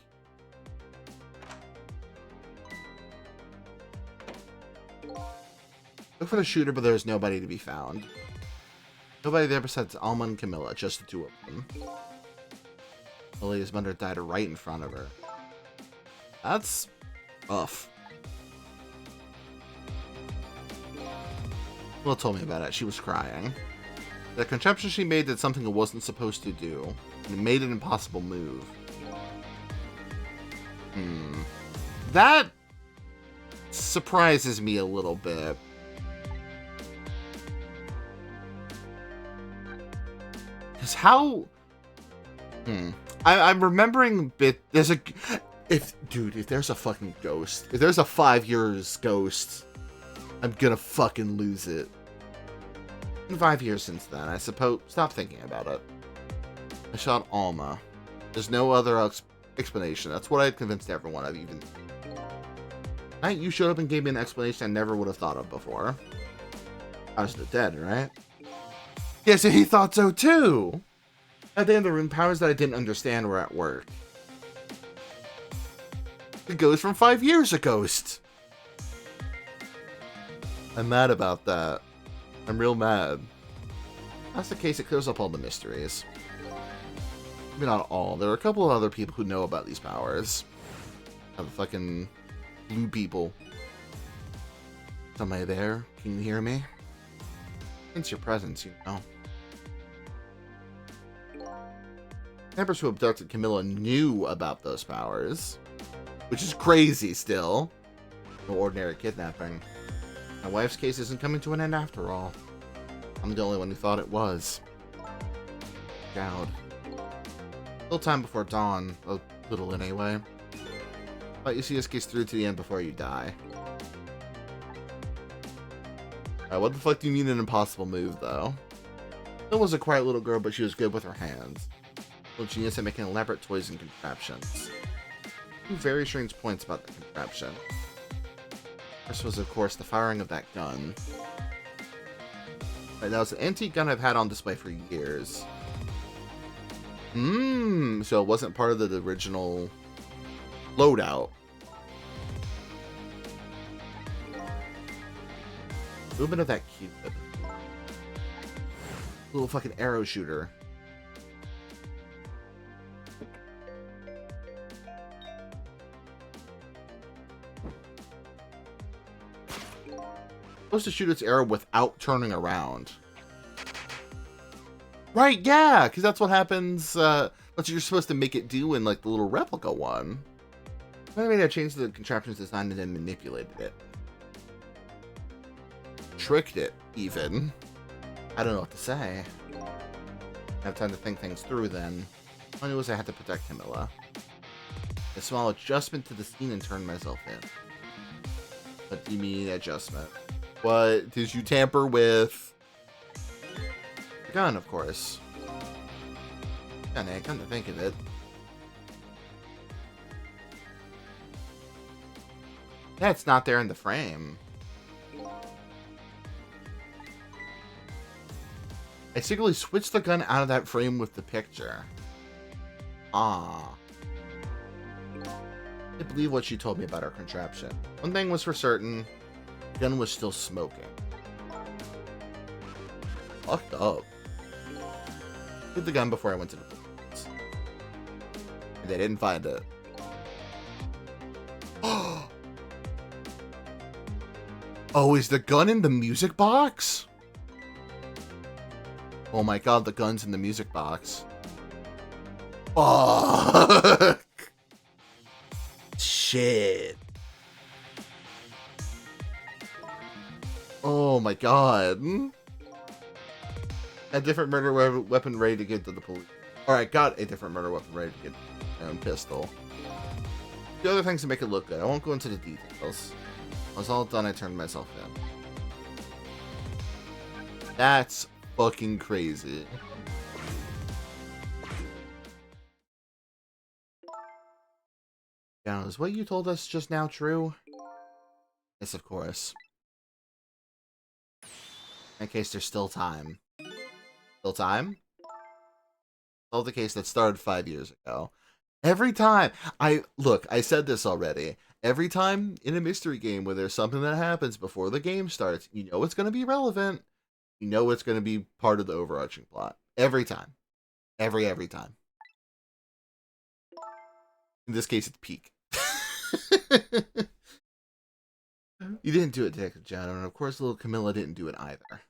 Look for the shooter, but there's nobody to be found. Nobody there besides Alma and Camilla, just the two of them. Lily's mother died right in front of her. That's rough. Will told me about it. She was crying. The contraption she made did something it wasn't supposed to do, and it made an impossible move. That surprises me a little bit. Because how... I'm remembering a bit... If there's a fucking ghost, if there's a 5 years ghost, I'm gonna fucking lose it. In 5 years since then, I suppose. Stop thinking about it. I shot Alma. There's no other explanation. That's what I had convinced everyone of. Even night you showed up and gave me an explanation I never would have thought of before. I was dead, right? Yeah, so he thought so too. At the end, the rune powers that I didn't understand were at work. The ghost from 5 years ago. I'm mad about that. I'm real mad. That's the case, it clears up all the mysteries. Maybe not all. There are a couple of other people who know about these powers. The fucking blue people. Somebody there? Can you hear me? Sense your presence, you know. Campers who abducted Camilla knew about those powers. Which is crazy still. No ordinary kidnapping. My wife's case isn't coming to an end after all. I'm the only one who thought it was. God. Still time before dawn. A little anyway. But you see this case through to the end before you die. What the fuck do you mean an impossible move, though? Phil was a quiet little girl, but she was good with her hands. A little genius at making elaborate toys and contraptions. Two very strange points about the contraption. First was, of course, the firing of that gun. Right, that was an antique gun I've had on display for years. So it wasn't part of the original loadout. Movement of that Cupid. Little fucking arrow shooter. Supposed to shoot its arrow without turning around. Right, yeah, because that's what happens, that's what you're supposed to make it do in, like, the little replica one. Maybe I changed the contraption's design and then manipulated it. Tricked it, even. I don't know what to say. I have time to think things through then. All I knew was I had to protect Camilla. A small adjustment to the scene and turned myself in. What do you mean, adjustment? What did you tamper with? The gun, of course. Yeah, come to think of it. Yeah, it's not there in the frame. I secretly switched the gun out of that frame with the picture. Ah. I believe what she told me about our contraption. One thing was for certain, the gun was still smoking. Fucked up. Hid the gun before I went to the police. And they didn't find it. Oh, is the gun in the music box? Oh my god, the gun's in the music box. Fuck. Shit. Oh my god. A different murder weapon ready to give to the police. Alright, got a different murder weapon ready to give my own pistol. The other things to make it look good. I won't go into the details. When it's all done, I turned myself in. That's fucking crazy. Now, is what you told us just now true? Yes, of course. In case there's still time. Still time? Still the case that started 5 years ago. Every time, I said this already. Every time in a mystery game where there's something that happens before the game starts, you know it's going to be relevant. You know it's going to be part of the overarching plot. Every time. Every time. In this case, it's peak. You didn't do it, Detective John, and of course little Camilla didn't do it either.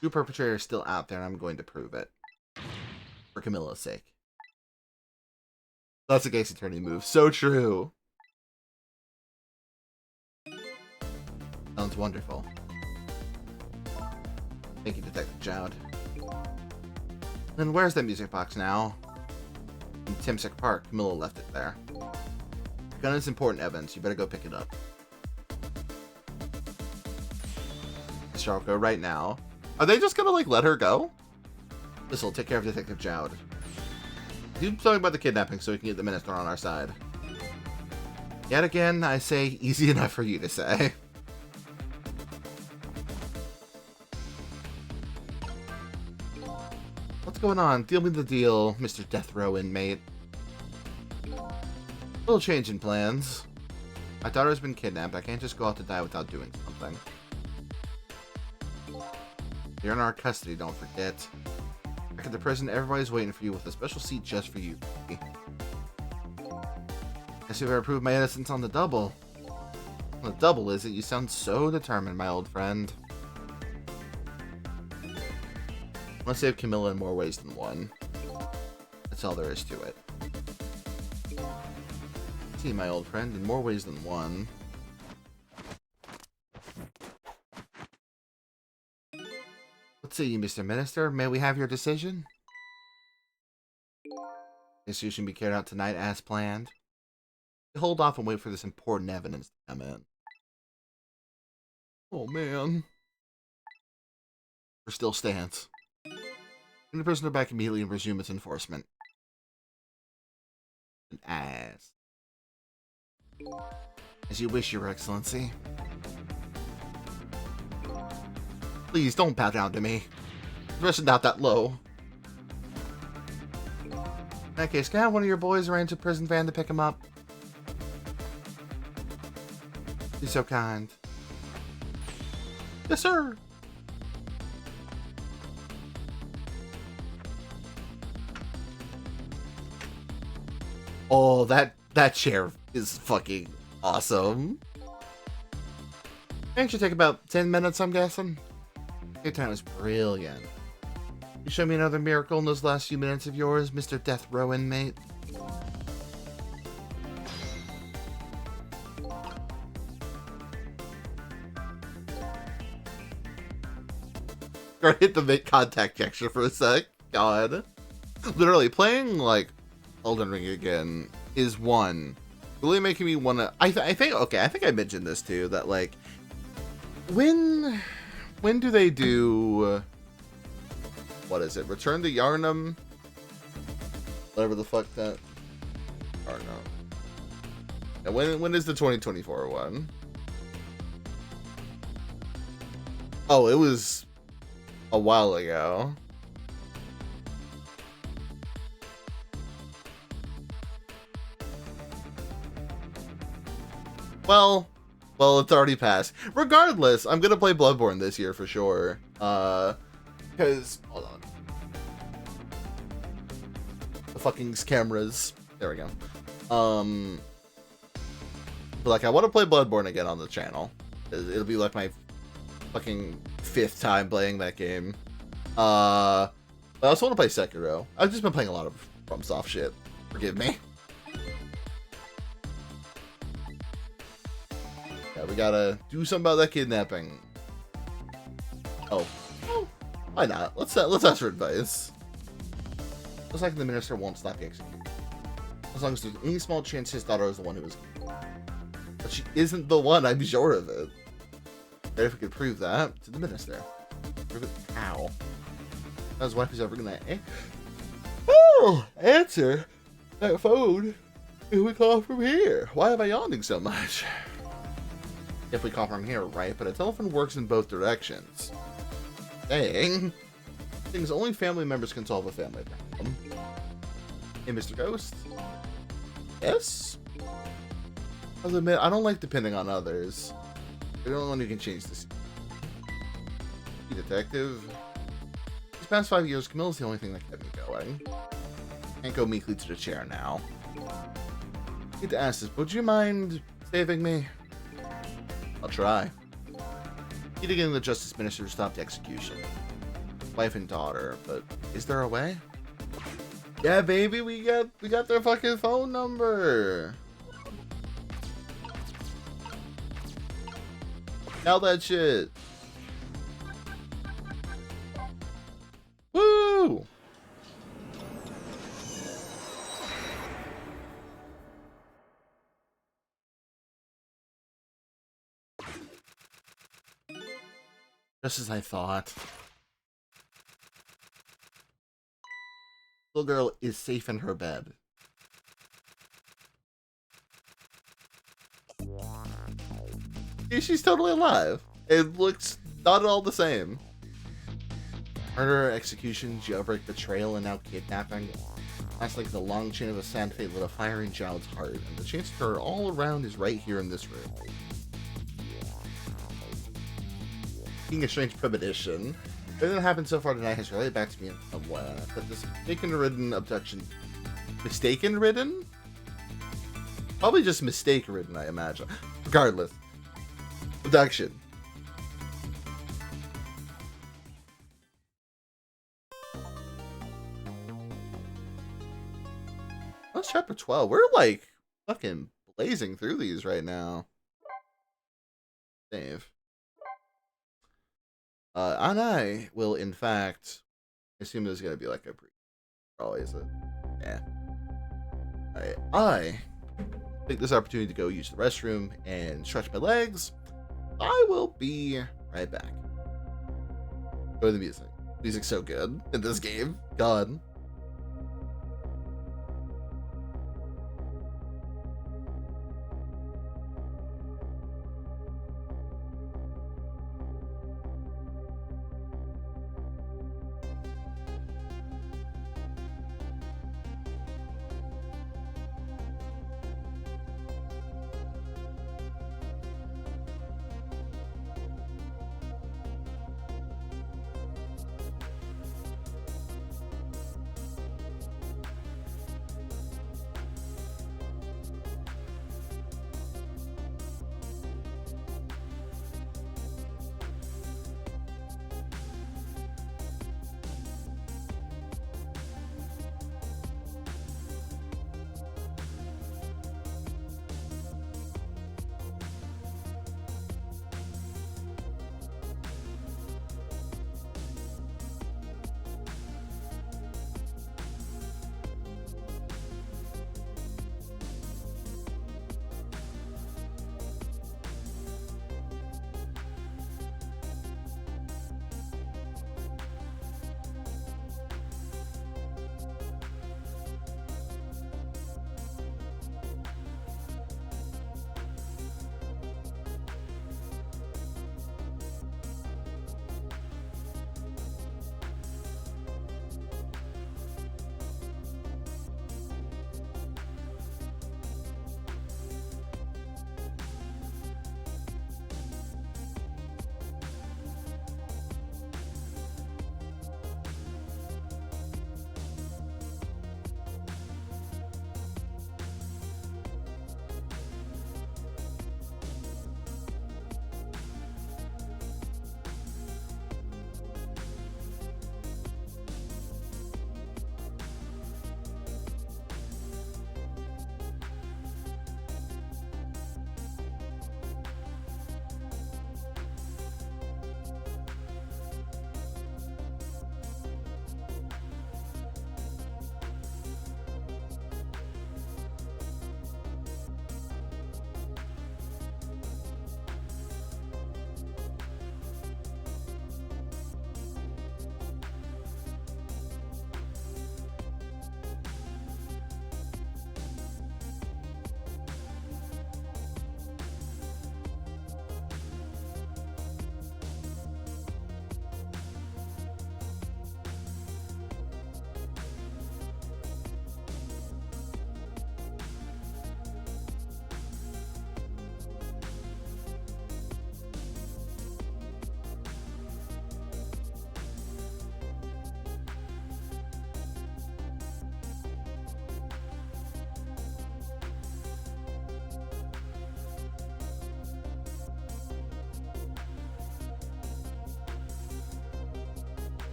Two perpetrators still out there, and I'm going to prove it. For Camilla's sake. That's a case attorney move. So true. Sounds wonderful. Thank you, Detective Jowd. Then where's that music box now? In Timsick Park. Camilla left it there. The gun is important evidence. You better go pick it up. Sure, I'll go right now. Are they just gonna, like, let her go? This'll take care of Detective Jowd. Do something about the kidnapping so we can get the minister on our side. Yet again, I say, easy enough for you to say. What's going on? Deal me the deal, Mr. Death Row inmate. Little change in plans. My daughter's been kidnapped. I can't just go out to die without doing something. You're in our custody, don't forget. Back at the prison, everybody's waiting for you with a special seat just for you. Guess you've ever proved my innocence on the double. On the double, is it? You sound so determined, my old friend. I want to save Camilla in more ways than one. That's all there is to it. See, my old friend, in more ways than one. Let's see, Mr. Minister. May we have your decision? This issue can be carried out tonight as planned. Hold off and wait for this important evidence to come in. Oh, man. Or still stands. Bring the prisoner back immediately and resume its enforcement. An ass. As you wish, Your Excellency. Please, don't bow down to me. Especially not that low. In that case, can I have one of your boys arrange a prison van to pick him up? Be so kind. Yes, sir. Oh, that chair is fucking awesome. It should take about 10 minutes, I'm guessing. Your time was brilliant. You show me another miracle in those last few minutes of yours, Mr. Death Row inmate. Or hit the make contact gesture for a sec. God. Literally, playing, like, Elden Ring again is really making me want to... I think I mentioned this, too, that, like, when do they do... what is it? Return to Yarnum? Whatever the fuck that... Yarnum. And when is the 2024 one? Oh, it was a while ago. Well, it's already passed. Regardless, I'm gonna play Bloodborne this year for sure. Because hold on, the fucking cameras. There we go. But like, I want to play Bloodborne again on the channel. It'll be like my fucking 5th time playing that game. But I also want to play Sekiro. I've just been playing a lot of FromSoft shit. Forgive me. Yeah, we gotta do something about that kidnapping. Oh, why not? Let's ask for advice. Looks like the minister won't stop the execution, as long as there's any small chance his daughter is the one who was killed. But she isn't the one. I'm sure of it. And if we could prove that to the minister, prove it how? His wife is ever gonna answer that phone if we call from here. Why am I yawning so much? If we call from here, right? But a telephone works in both directions. Dang. Things only family members can solve a family problem. Hey, Mr. Ghost? Yes? I'll admit, I don't like depending on others. You're the only one who can change this. Detective? These past 5 years, Camilla's the only thing that kept me going. Can't go meekly to the chair now. I need to ask this, would you mind saving me? I'll try. Need to get in the Justice Minister to stop the execution. Wife and daughter, but is there a way? Yeah, baby, we got their fucking phone number. Now that shit. Woo! Just as I thought. Little girl is safe in her bed. Yeah, she's totally alive. It looks not at all the same. Murder, execution, jailbreak, betrayal, and now kidnapping. That's like the long chain of a sad fate lit a fire in child's heart, and the chance for her all around is right here in this room. Being a strange premonition. Everything that happened so far tonight has related back to me in some way. But this mistaken-ridden abduction... Mistaken-ridden? Probably just mistake-ridden, I imagine. Regardless. Abduction. That's chapter 12. We're like fucking blazing through these right now. Save. And I will, in fact, assume there's gonna be like a pre. Probably is it? Yeah. I take this opportunity to go use the restroom and stretch my legs. I will be right back. Enjoy the music. Music's so good in this game. God.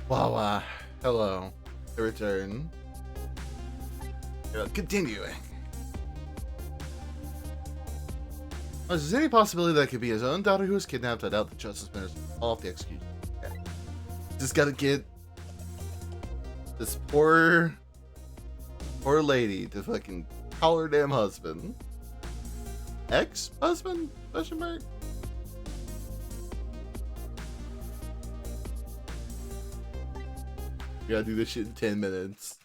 Well, hello. I return. Continuing. Is there any possibility that it could be his own daughter who was kidnapped? I doubt the justice minister all off the execution. Okay. Just gotta get this poor lady to fucking call her damn husband. Ex-husband? Question mark? You gotta do this shit in 10 minutes.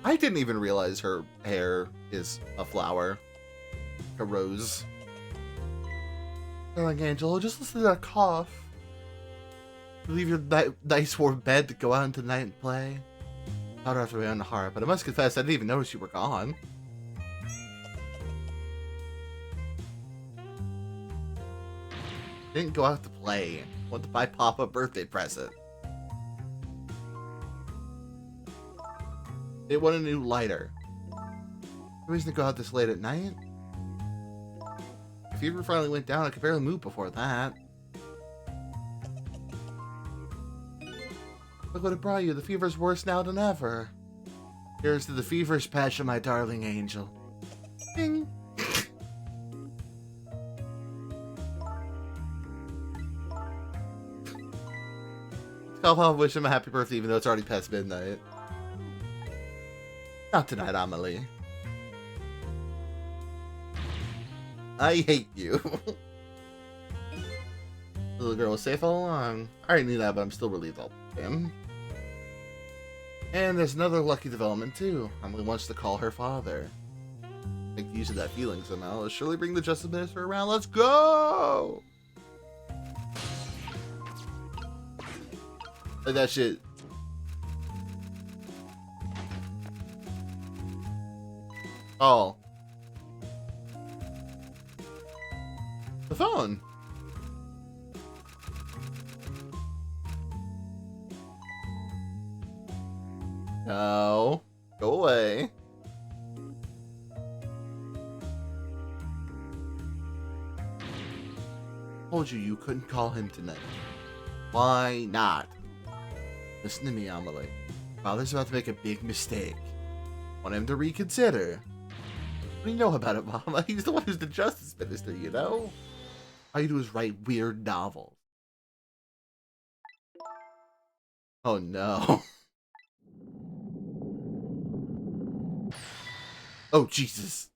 I didn't even realize her hair is a flower. A rose. Darling Angel, just listen to that cough. You leave your nice warm bed to go out into the night and play. I don't have to be on the heart, but I must confess I didn't even notice you were gone. Didn't go out to play. Wanted to buy Papa a birthday present. They want a new lighter. No reason to go out this late at night? The fever finally went down. I could barely move before that. Look what it brought you. The fever's worse now than ever. Here's to the feverish patch of my darling angel. Ding. I'll wish him a happy birthday even though it's already past midnight. Not tonight, Amelie. I hate you. The little girl was safe all along. I already knew that, but I'm still relieved all the time. And there's another lucky development too. Amelie wants to call her father. Make use of that feeling somehow. Let's surely bring the justice minister around. Let's go! Like that shit. Oh. The phone. No. Go away. Told you couldn't call him tonight. Why not? Listen to me, Amelie. Father's about to make a big mistake. Want him to reconsider. What do you know about it, Mama? He's the one who's the justice minister, you know? All you do is write weird novels. Oh no. Oh Jesus.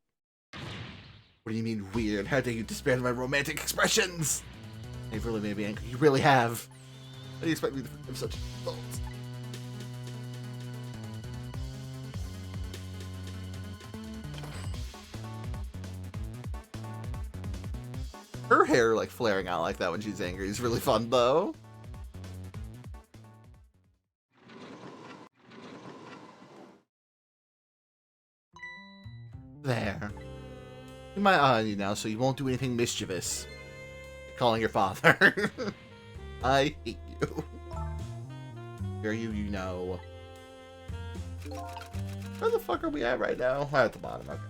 What do you mean weird? How dare you despair my romantic expressions? You've really made me angry. You really have. How do you expect me to forgive such insults? Her hair, like, flaring out like that when she's angry is really fun, though. There. Keep my eye on you now so you won't do anything mischievous. Calling your father. I hate you. Hear you, you know. Where the fuck are we at right now? We're at the bottom, okay.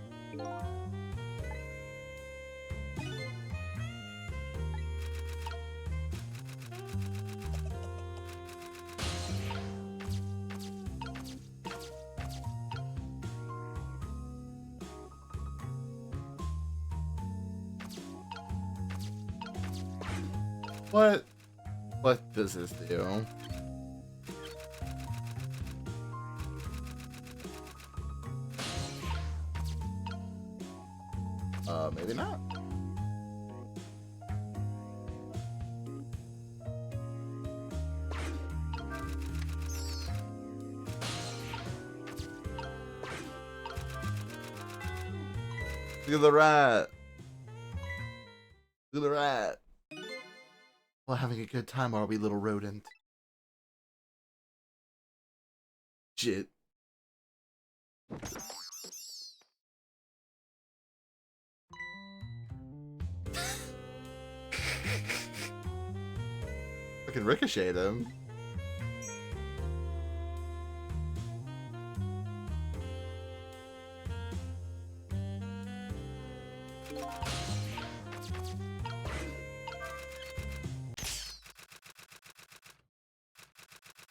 What does this do? Maybe not. Look at the rat. Look at the rat. Well, having a good time, are we, little rodent? Shit. Fucking ricocheted him.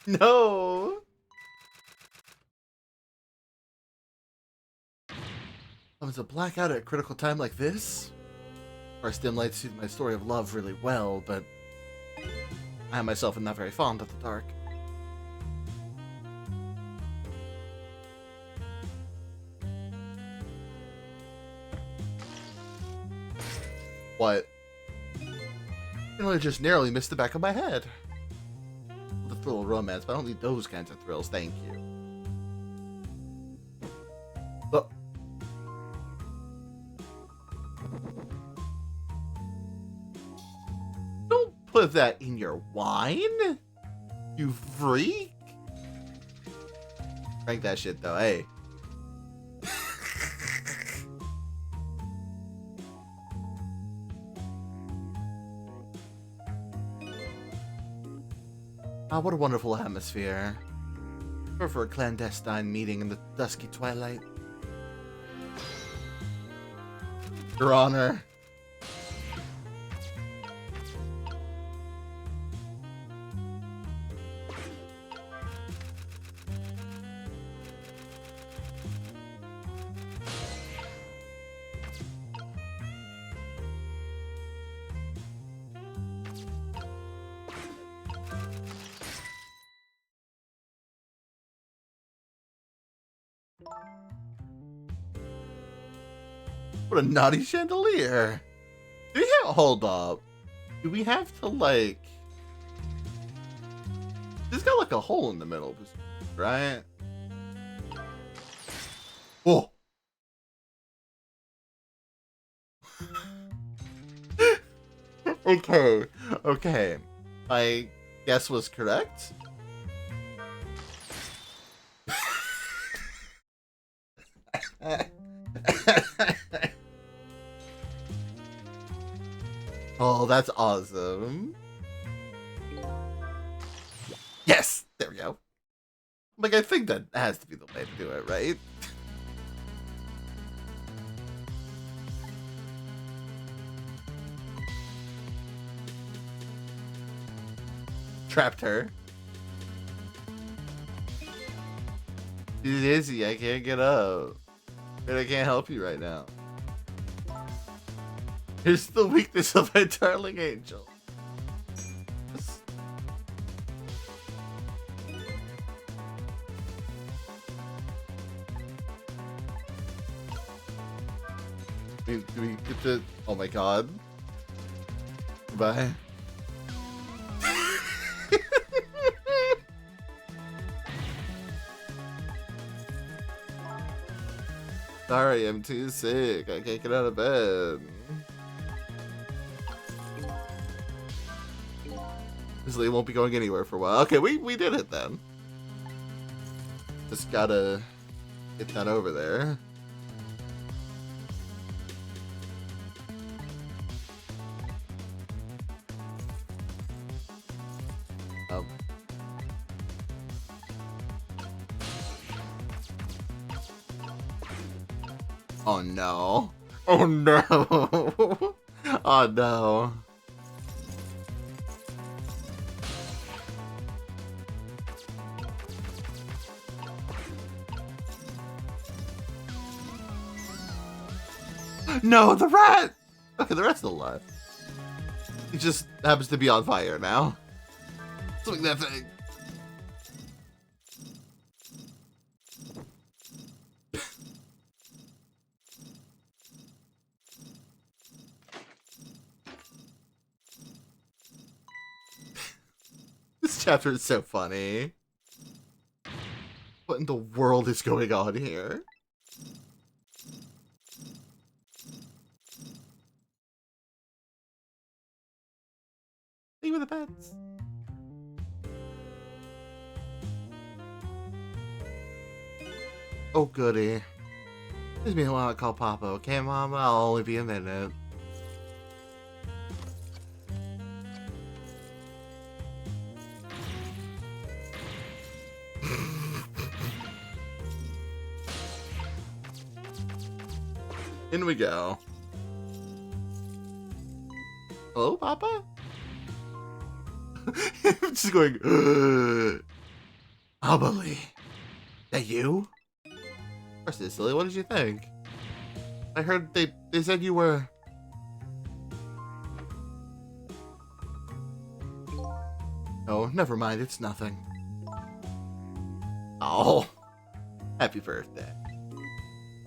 No! Comes a blackout at a critical time like this? First dim lights suit my story of love really well, but I myself am not very fond of the dark. What? I just narrowly missed the back of my head. The thrill of romance, but I don't need those kinds of thrills, thank you. But don't put that in your wine, you freak. Crank that shit though, hey. Ah, what a wonderful atmosphere. Or for a clandestine meeting in the dusky twilight. Your Honor. What a naughty chandelier. Do we have, hold up. Do we have to like... This got like a hole in the middle, right? Whoa. Okay. Okay. My guess was correct. Oh, that's awesome. Yes! There we go. Like, I think that has to be the way to do it, right? Trapped her. She's dizzy, I can't get up. And I can't help you right now. Here's the weakness of my darling angel. Do we get to... Oh my god. Goodbye. Sorry, I'm too sick. I can't get out of bed. This lady won't be going anywhere for a while. Okay, we did it then. Just gotta get that over there. Oh no. Oh no. Oh no. No, the rat! Okay, the rat's still alive. He just happens to be on fire now. Swing that thing. This chapter is so funny. What in the world is going on here? See with the pets. Oh goody. Excuse me while I call Papa, okay, Mama? I'll only be a minute. In we go. Hello, Papa? I'm just going. Amelie, that you? Of course it is, silly. What did you think? I heard they said you were... Oh, never mind. It's nothing. Oh, happy birthday.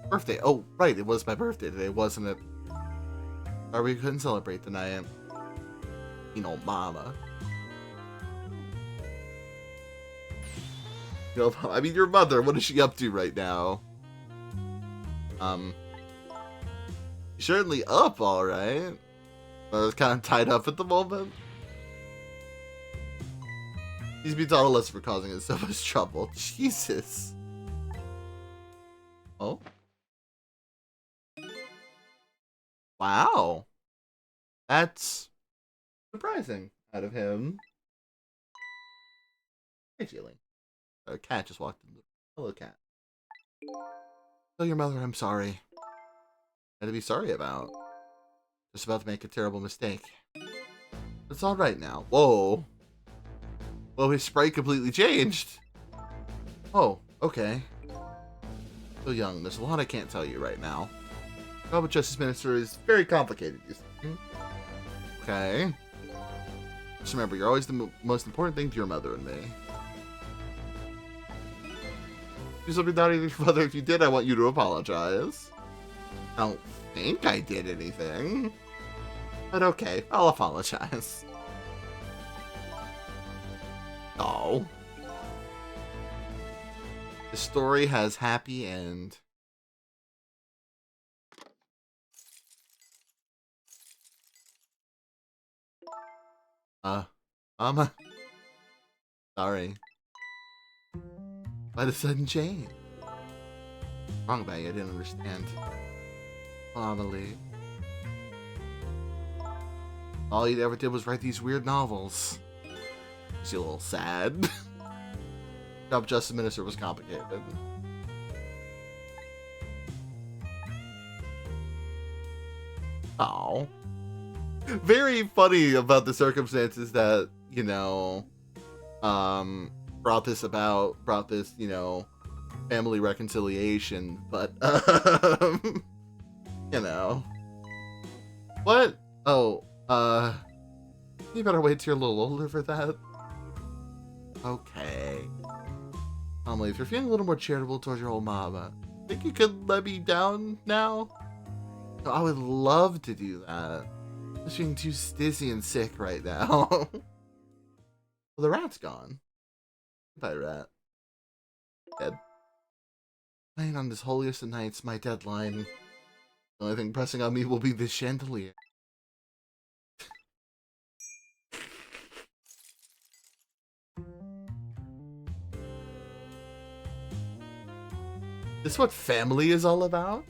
Birthday. Oh, right. It was my birthday today, wasn't it? Or we couldn't celebrate tonight. You know, mama. You know, I mean, your mother. What is she up to right now? She's certainly up, all right. But it's kind of tied up at the moment. He's being taught a lesson for causing us so much trouble. Jesus. Oh. Wow. That's surprising out of him. Hey, feeling. A cat just walked in. Hello, cat. Tell your mother I'm sorry. What to be sorry about? Just about to make a terrible mistake. It's alright now. Whoa. Well, his sprite completely changed. Oh, okay. So young, there's a lot I can't tell you right now. The job of Justice Minister is very complicated, you see. Okay. Just remember, you're always the most important thing to your mother and me. Do something naughty to your mother. If you did, I want you to apologize. I don't think I did anything. But okay, I'll apologize. Oh. The story has happy end. Mama. Sorry. By the sudden change. Wrong about you, I didn't understand. Amelie. All you ever did was write these weird novels. Is he a little sad? Job of Justice Minister was complicated. Oh. Very funny about the circumstances that, you know, brought this, you know, family reconciliation, but, you know. What? Oh, you better wait till you're a little older for that. Okay. Amelie, if you're feeling a little more charitable towards your old mama, think you could let me down now? No, I would love to do that. I'm just feeling too dizzy and sick right now. Well, the rat's gone. Goodbye, rat. Dead. Playing on this holiest of nights, my deadline. The only thing pressing on me will be this chandelier. Is this what family is all about?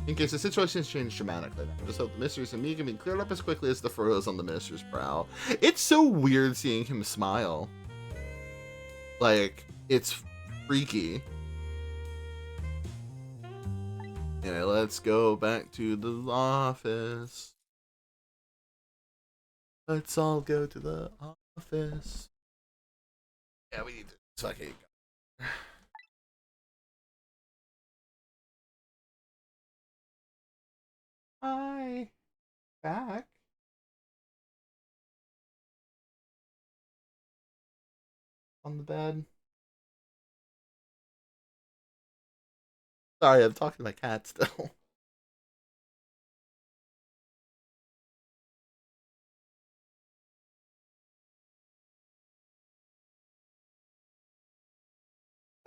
In case the situation has changed dramatically, I just hope the mysteries and me can be cleared up as quickly as the furrows on the minister's brow. It's so weird seeing him smile. Like, it's freaky. Anyway, let's go back to the office. Let's all go to the office. Yeah, we need to fucking go. Hi. Back. On the bed. Sorry, I'm talking to my cat still.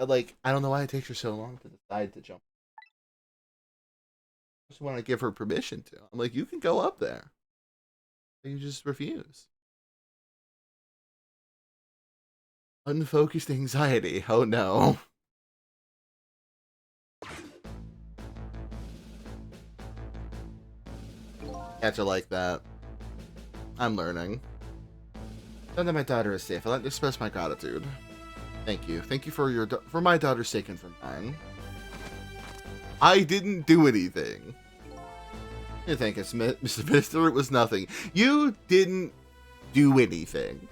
I don't know why it takes her so long to decide to jump. I just want to give her permission to. I'm like, you can go up there. You just refuse. Unfocused anxiety. Oh no. Cats are like that. I'm learning. Now that my daughter is safe, I'd like to express my gratitude. Thank you. Thank you for my daughter's sake and for mine. I didn't do anything. You think it's Mr. Minister? It was nothing. You didn't do anything.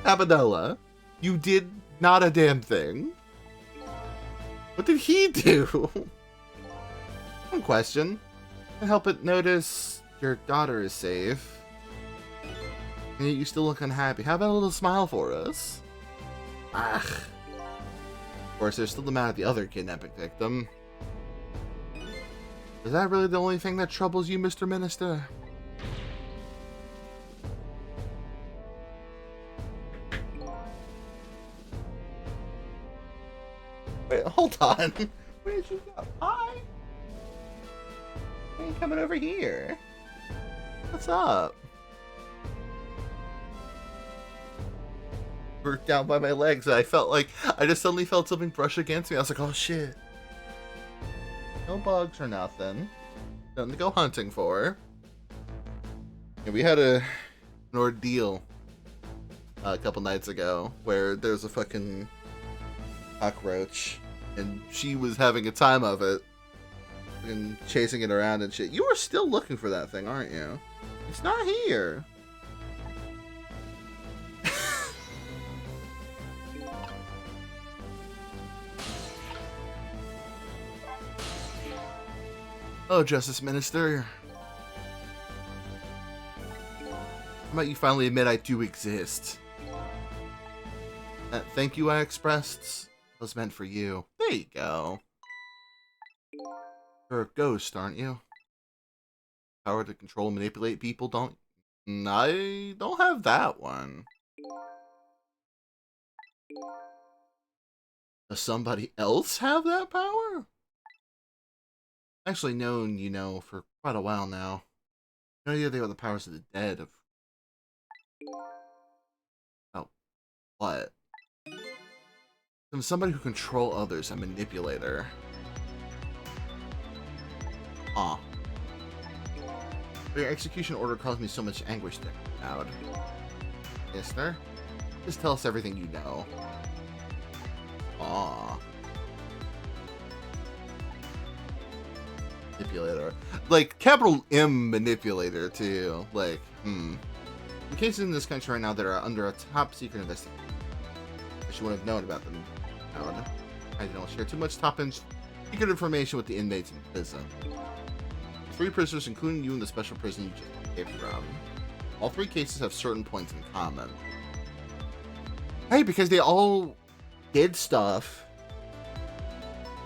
Abadella, you did not a damn thing. What did he do? One question. Can't help but notice your daughter is safe. And yet you still look unhappy. How about a little smile for us? Ugh. Of course, there's still the matter of the other kidnapping victim. Is that really the only thing that troubles you, Mr. Minister? Wait, hold on. Where did you go? Hi. Why are you coming over here? What's up? You were down by my legs, and I felt like I just suddenly felt something brush against me. I was like, oh shit. No bugs or nothing. Nothing to go hunting for. And we had an ordeal a couple nights ago where there was a fucking cockroach, and she was having a time of it and chasing it around and shit. You are still looking for that thing, aren't you? It's not here. Oh, Justice Minister. How about you finally admit I do exist? That thank you I expressed was meant for you. There you go. You're a ghost, aren't you? Power to control and manipulate people, don't... I don't have that one. Does somebody else have that power? Actually known, you know, for quite a while now. No idea they were the powers of the dead of... Oh, what? I'm somebody who control others, a manipulator. Ah. Your execution order caused me so much anguish there, loud. Mister? Just tell us everything you know. Ah. Manipulator. Like, capital M manipulator, too. Like, The cases in this country right now that are under a top secret investigation. I should have known about them. I don't share too much top end secret information with the inmates in prison. 3 prisoners, including you in the special prison you just came from. All 3 cases have certain points in common. Hey, because they all did stuff,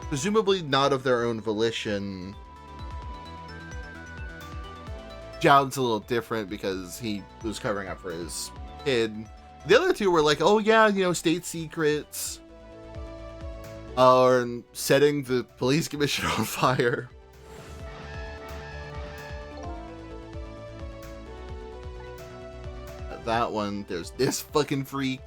presumably not of their own volition. John's a little different because he was covering up for his kid. The other 2 were like, oh yeah, you know, state secrets. Or setting the police commissioner on fire. That one, there's this fucking freak.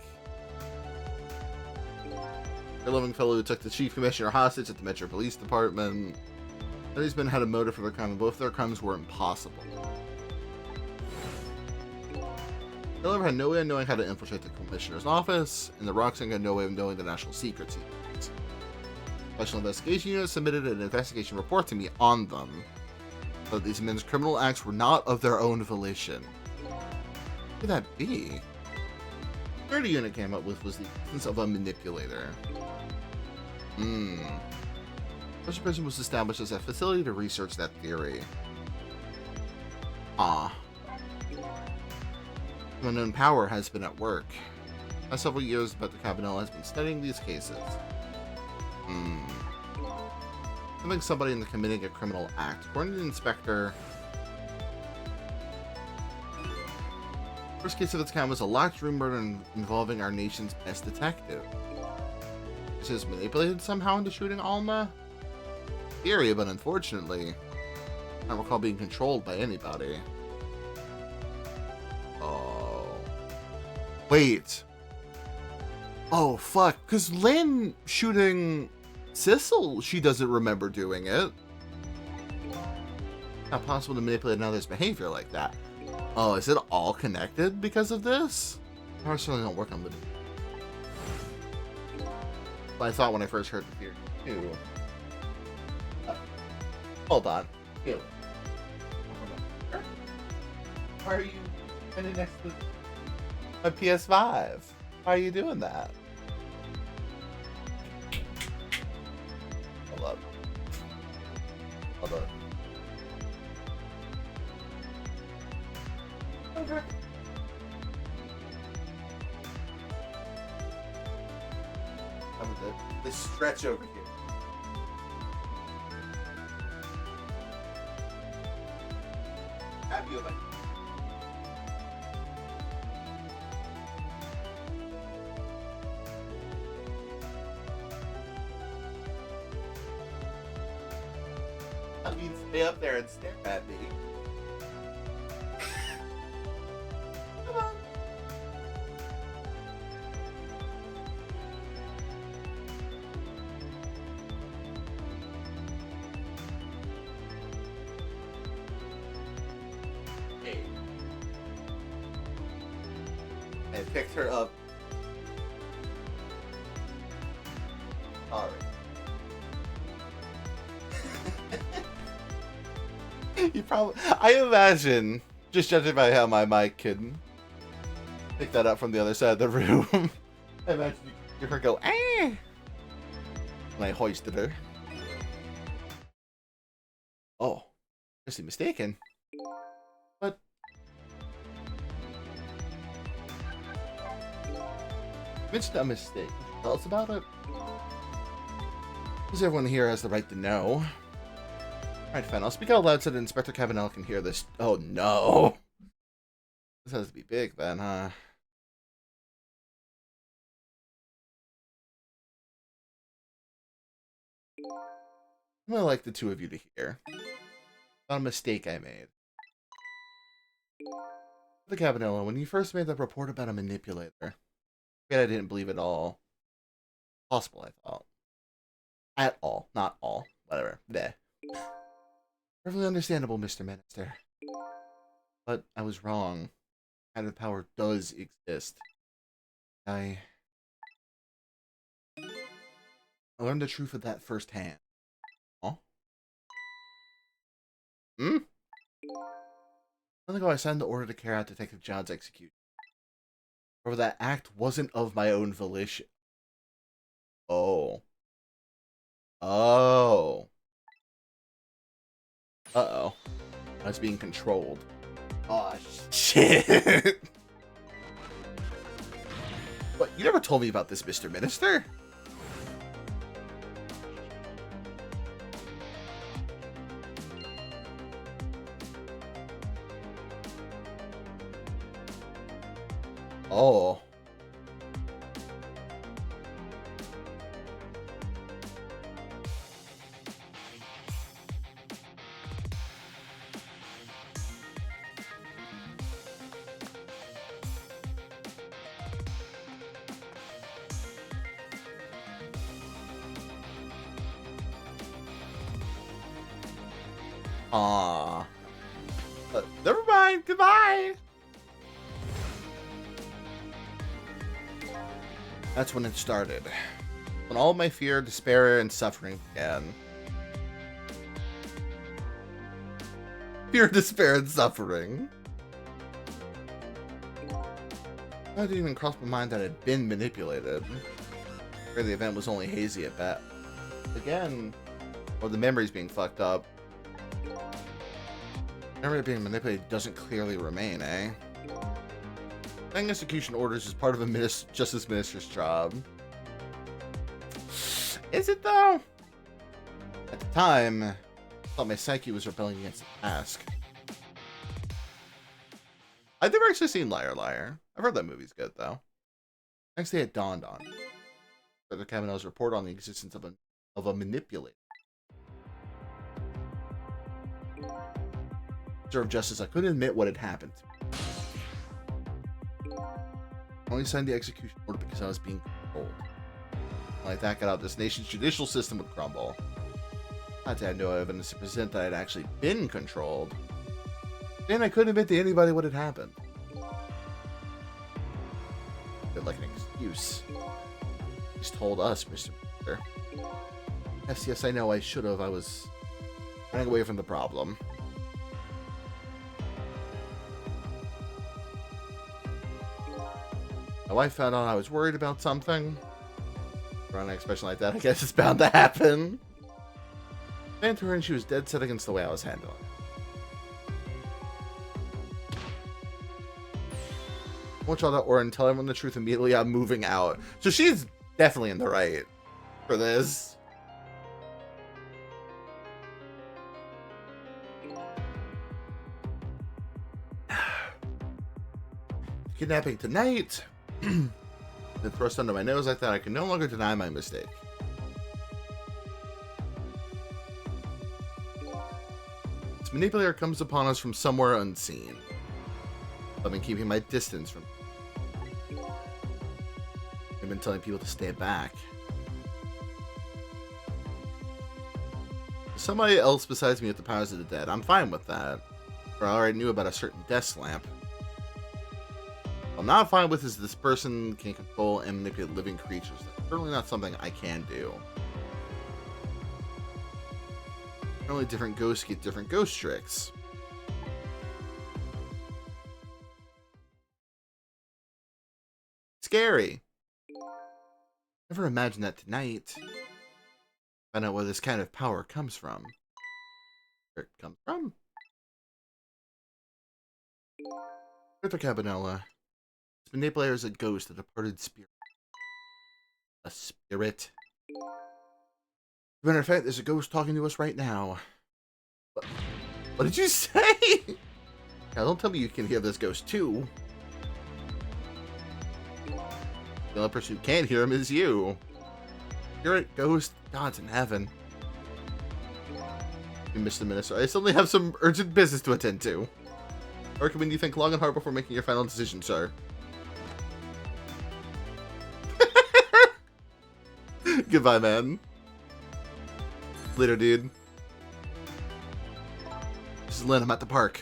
The loving fellow who took the chief commissioner hostage at the Metro Police Department. These men had a motive for their crime, and both their crimes were impossible. The Lover had no way of knowing how to infiltrate the commissioner's office, and the Roxanne had no way of knowing the national secret secrets. Special Investigation Unit submitted an investigation report to me on them, but these men's criminal acts were not of their own volition. What could that be? The third unit came up with was the existence of a manipulator. Special prison was established as a facility to research that theory. Ah. An unknown power has been at work. Last several years, but the Cabinet has been studying these cases. I think somebody in the committing a criminal act. According to the inspector, first case of its kind was a locked room murder involving our nation's best detective. This is manipulated somehow into shooting Alma? Theory, but unfortunately, I don't recall being controlled by anybody. Oh. Wait. Oh, fuck. Because Lynn shooting Sissel, she doesn't remember doing it. Not possible to manipulate another's behavior like that. Oh, is it all connected because of this? I certainly don't work on Libby. But I thought when I first heard the theory too. Hold on. Ew. Why are you standing next to my PS5? Why are you doing that? Hold up. Hold up. Okay. This stretch over here. Have you like? I mean, stay up there and stare at me. Come on. Hey. I picked her up. Alright. You probably, I imagine, just judging by how my mic can pick that up from the other side of the room, I imagine you could hear her go, eh, when I hoisted her. Oh, seriously mistaken. But mentioned a mistake. Tell us about it. Because everyone here has the right to know. Alright, fine. I'll speak out loud so that Inspector Cabanel can hear this. Oh, no. This has to be big, then, huh? I'm gonna like the two of you to hear. Not a mistake I made. The Cabanello, when you first made that report about a manipulator, I didn't believe it all. Possible, I thought. At all. Not all. Whatever. Bleh. Perfectly understandable, Mr. Minister. But I was wrong. Kind of power does exist. I learned the truth of that firsthand. Huh? Hmm? A month ago, I signed the order to carry out Detective John's execution. However, that act wasn't of my own volition. Oh. Oh. Uh-oh. I was being controlled. Oh, shit. What, you never told me about this, Mr. Minister? Oh. Aww. Never mind. Goodbye. That's when it started. When all my fear, despair, and suffering began. Fear, despair, and suffering. I didn't even cross my mind that I'd been manipulated. Or the event was only hazy at best. Again, or the memories being fucked up. Memory being manipulated doesn't clearly remain, eh? Paying execution orders is part of a justice minister's job. Is it though? At the time, I thought my psyche was rebelling against the task. I've never actually seen Liar Liar. I've heard that movie's good though. Next day it dawned on me. Dr. Cabanel's report on the existence of a manipulator. Of justice, I couldn't admit what had happened to me. I only signed the execution order because I was being controlled. Like that got out, this nation's judicial system would crumble. Not to have no evidence to present that I'd actually been controlled. Then I couldn't admit to anybody what had happened. Felt like an excuse. He's told us, Mr. Minister. Yes, I know I should have. I was running away from the problem. My wife found out I was worried about something. Around an expression like that, I guess it's bound to happen. I ran to her and she was dead set against the way I was handling it. I want y'all to or and tell everyone the truth immediately. I'm moving out. So she's definitely in the right for this. Kidnapping tonight. Been thrust under my nose like that. I can no longer deny my mistake. This manipulator comes upon us from somewhere unseen. I've been keeping my distance from. I've been telling people to stay back. Somebody else besides me with the powers of the dead. I'm fine with that. Or I already knew about a certain death lamp. What I'm not fine with is this person can control and manipulate living creatures. That's certainly not something I can do. Only different ghosts get different ghost tricks. Scary. Never imagined that tonight. Find out where this kind of power comes from. Where it comes from? Arthur Cabanella. This manipulator is a ghost, a departed spirit. A spirit. As a matter of fact, there's a ghost talking to us right now. What did you say? Now, don't tell me you can hear this ghost too. The only person who can't hear him is you. Hear it, ghost. God's in heaven. You missed the minister. I suddenly have some urgent business to attend to. I recommend you think long and hard before making your final decision, sir. Goodbye, man. Later, dude. This is Lynn. I'm at the park.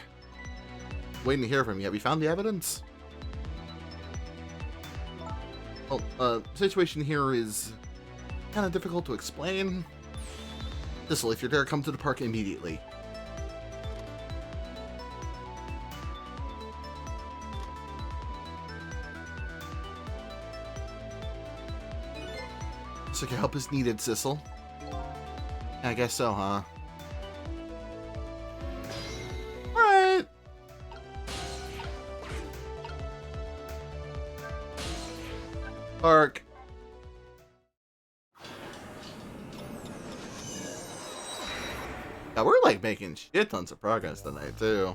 Waiting to hear from you. Have you found the evidence? Well, situation here is kind of difficult to explain. Thistle, if you're there, come to the park immediately. Looks like your help is needed, Sissel. I guess so, huh? Alright. Park. Yeah, we're like making shit tons of progress tonight, too.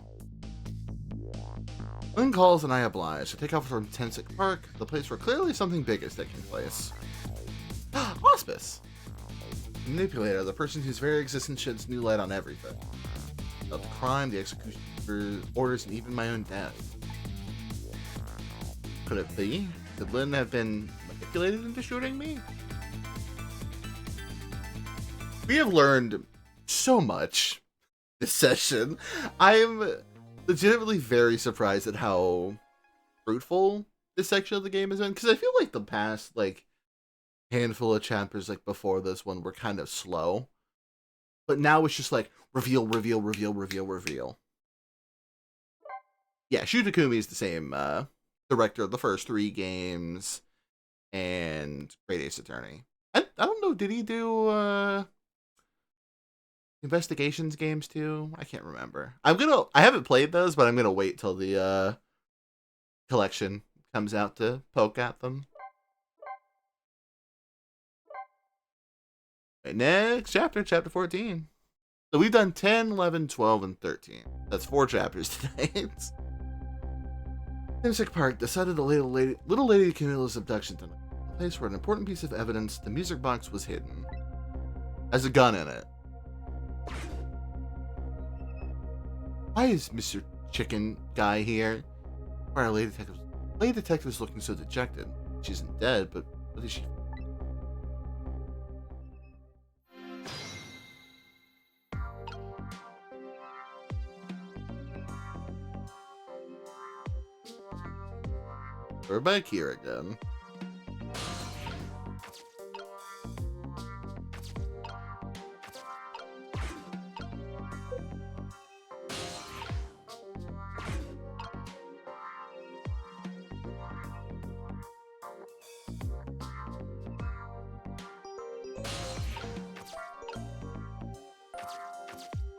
Lynn calls and I oblige. I take off from Tensic Park, the place where clearly something big is taking place. Hospice. Manipulator, the person whose very existence sheds new light on everything. About the crime, the execution orders, and even my own death. Could it be? Could Lynn have been manipulated into shooting me? We have learned so much this session. I am legitimately very surprised at how fruitful this section of the game has been, because I feel like the past, like, handful of chapters like before this one were kind of slow, but now it's just like reveal, reveal, reveal, reveal, reveal. Yeah, Shu Takumi is the same director of the first 3 games and Great Ace Attorney. I don't know, did he do investigations games too? I can't remember. I haven't played those, but I'm gonna wait till the collection comes out to poke at them. Right, next chapter, chapter 14. So we've done 10, 11, 12, and 13. That's 4 chapters tonight. Tensic Park decided the little lady Camilla's abduction tonight. A place where an important piece of evidence, the music box, was hidden. Has a gun in it. Why is Mr. Chicken Guy here? Why are lady detectives looking so dejected? She isn't dead, but what is she? We're back here again.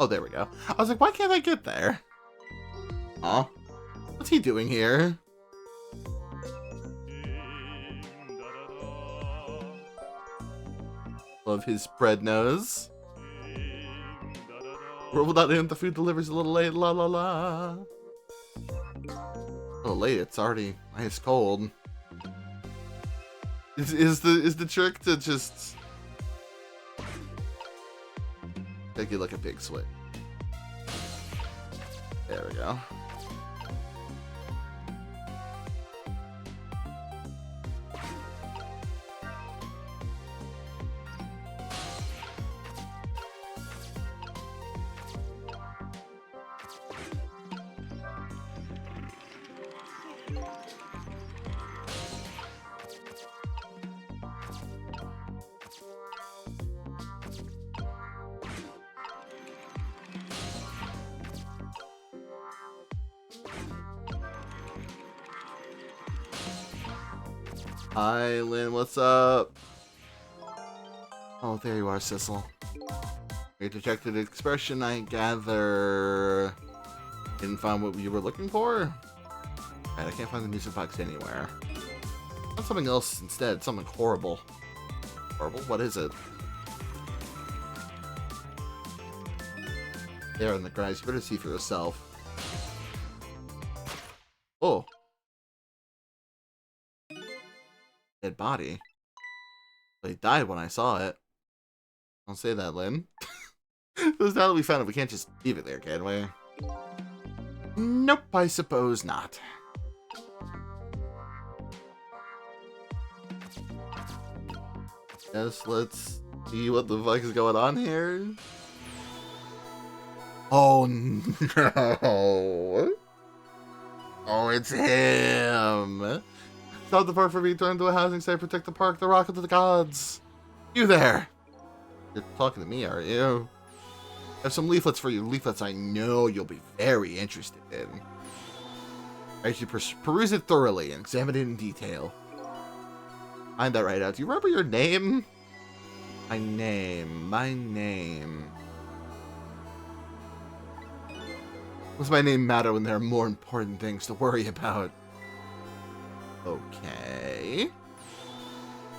Oh, there we go. I was like, why can't I get there? Huh? What's he doing here? Love his spread nose. Roll without him, the food delivers a little late, la la la. A little late, it's already ice cold. Is the trick to just make it like a big switch? There we go. Hi, Lynn, what's up? Oh, there you are, Sissel. Your dejected expression, I gather. Didn't find what you were looking for? Right, I can't find the music box anywhere. Find something else instead, something horrible. Horrible? What is it? There in the grass, you better see for yourself. Oh. Dead body. But he died when I saw it. Don't say that, Lynn. Because now that we found it, we can't just leave it there, can we? Nope, I suppose not. Yes, let's see what the fuck is going on here. Oh no! Oh, it's him! Stop the park for me, turn to a housing site, protect the park, the rock of the gods! You there! You're talking to me, aren't you? I have some leaflets for you, leaflets I know you'll be very interested in. I should peruse it thoroughly and examine it in detail. Find that right out. Do you remember your name? My name. Does my name matter when there are more important things to worry about? Okay.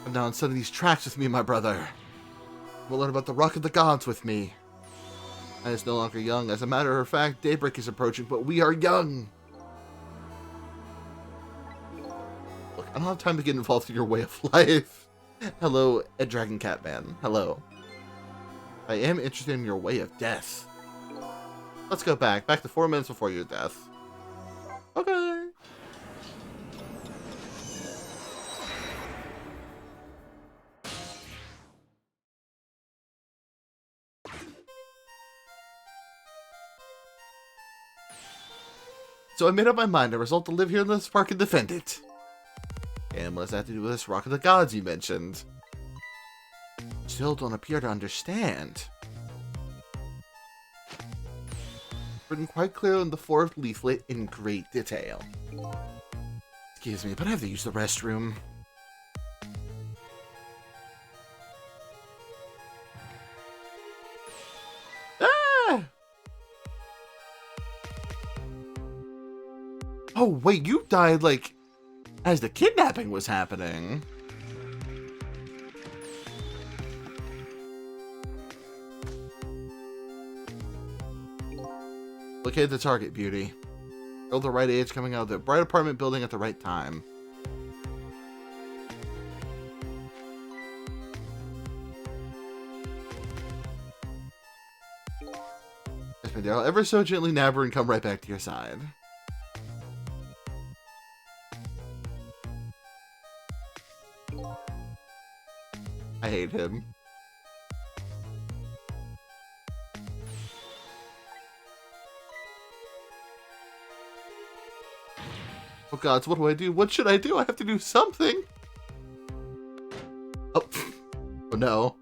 Come down some of these tracks with me, my brother. We'll learn about the Rock of the Gods with me. I is no longer young. As a matter of fact, daybreak is approaching, but we are young. Look, I don't have time to get involved in your way of life. Hello, Ed Dragon Catman. Hello. I am interested in your way of death. Let's go back to 4 minutes before your death. Okay. So I made up my mind. I resolved to live here in this park and defend it. And what does that have to do with this Rock of the Gods you mentioned? Still don't appear to understand. Written quite clear in the fourth leaflet in great detail. Excuse me, but I have to use the restroom. Ah! Oh, wait, you died, like, as the kidnapping was happening. Locate the target, beauty. Feel the right age coming out of the bright apartment building at the right time. Yes, my dear, I'll ever so gently nab her and come right back to your side. I hate him. Oh gods, what do I do? What should I do? I have to do something. Oh, oh no.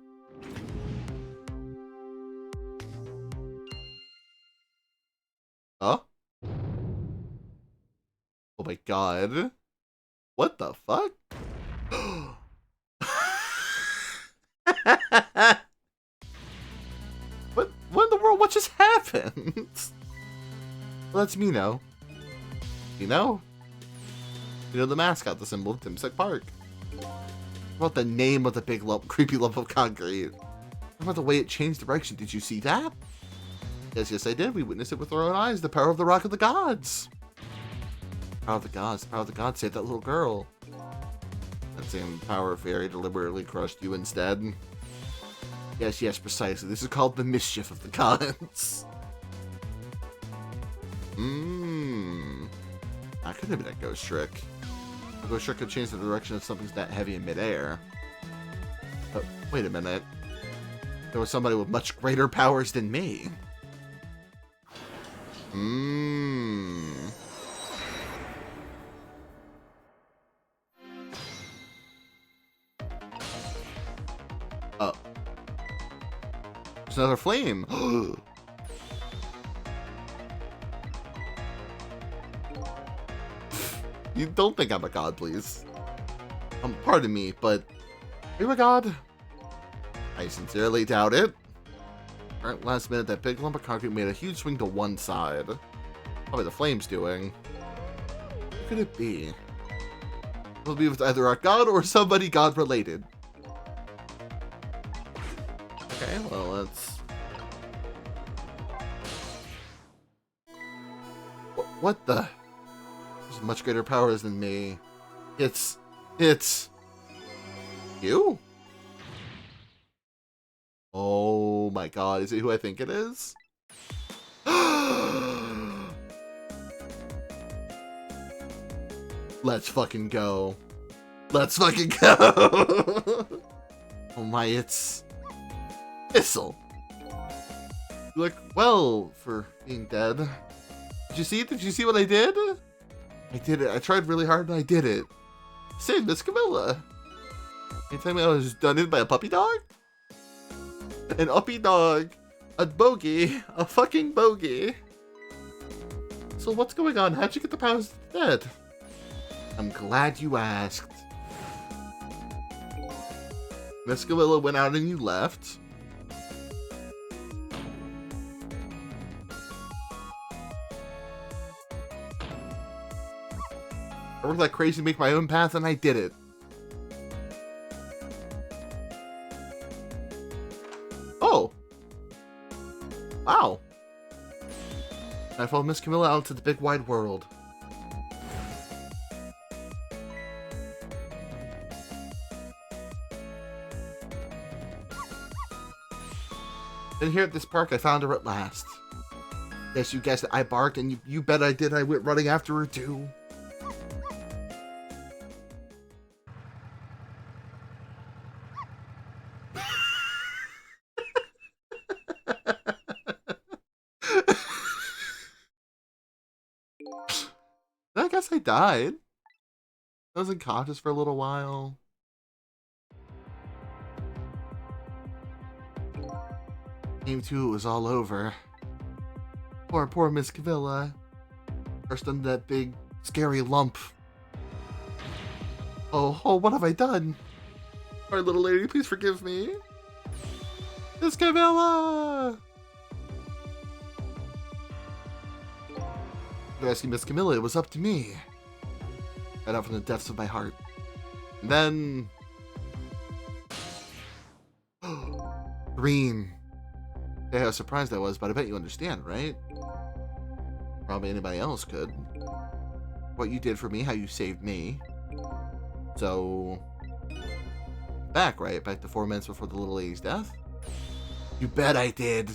Huh? Oh my god. What the fuck? What in the world? What just happened? happened. Well, that's Mino. Mino? Mino the mascot, the symbol of Dimsek Park. What about the name of the big lump, creepy lump of concrete? What about the way it changed direction? Did you see that? Yes, I did. We witnessed it with our own eyes. The power of the Rock of the Gods. Power of the Gods. The power of the Gods saved that little girl. That same power fairy deliberately crushed you instead. Yes, precisely. This is called the mischief of the gods. That could have been a ghost trick. A ghost trick could change the direction of something that heavy in midair. But wait a minute. There was somebody with much greater powers than me. Oh. There's another flame. You don't think I'm a god, please. Pardon me, but are you a god? I sincerely doubt it. Right last minute, that big lump of concrete made a huge swing to one side. Probably the flame's doing. What could it be? It'll be with either a god or somebody god-related. Okay, well, let's... What the... There's much greater powers than me. It's... You? Oh my god, is it who I think it is? Let's fucking go. Let's fucking go! Oh my, it's... Thistle. You look well for being dead. Did you see it? Did you see what I did? I did it. I tried really hard and I did it. Save Miss Camilla. You tell me I was done in by a puppy dog? An uppy dog. A bogey. A fucking bogey. So what's going on? How'd you get the powers to the dead? I'm glad you asked. Miss Camilla went out and you left. I worked like crazy to make my own path, and I did it. Oh. Wow. I followed Miss Camilla out to the big wide world. Then here at this park, I found her at last. Yes, you guessed it. I barked, and you bet I did. I went running after her, too. I guess I died. I was unconscious for a little while. Came to, it was all over. Poor Miss Camilla. First under that big, scary lump. Oh, what have I done? Our little lady, please forgive me. Miss Camilla! To rescue Miss Camilla, it was up to me. Right out from the depths of my heart. And then... Green. Yeah, how surprised I was, but I bet you understand, right? Probably anybody else could. What you did for me, how you saved me. So... Back, right? Back to 4 minutes before the little lady's death? You bet I did!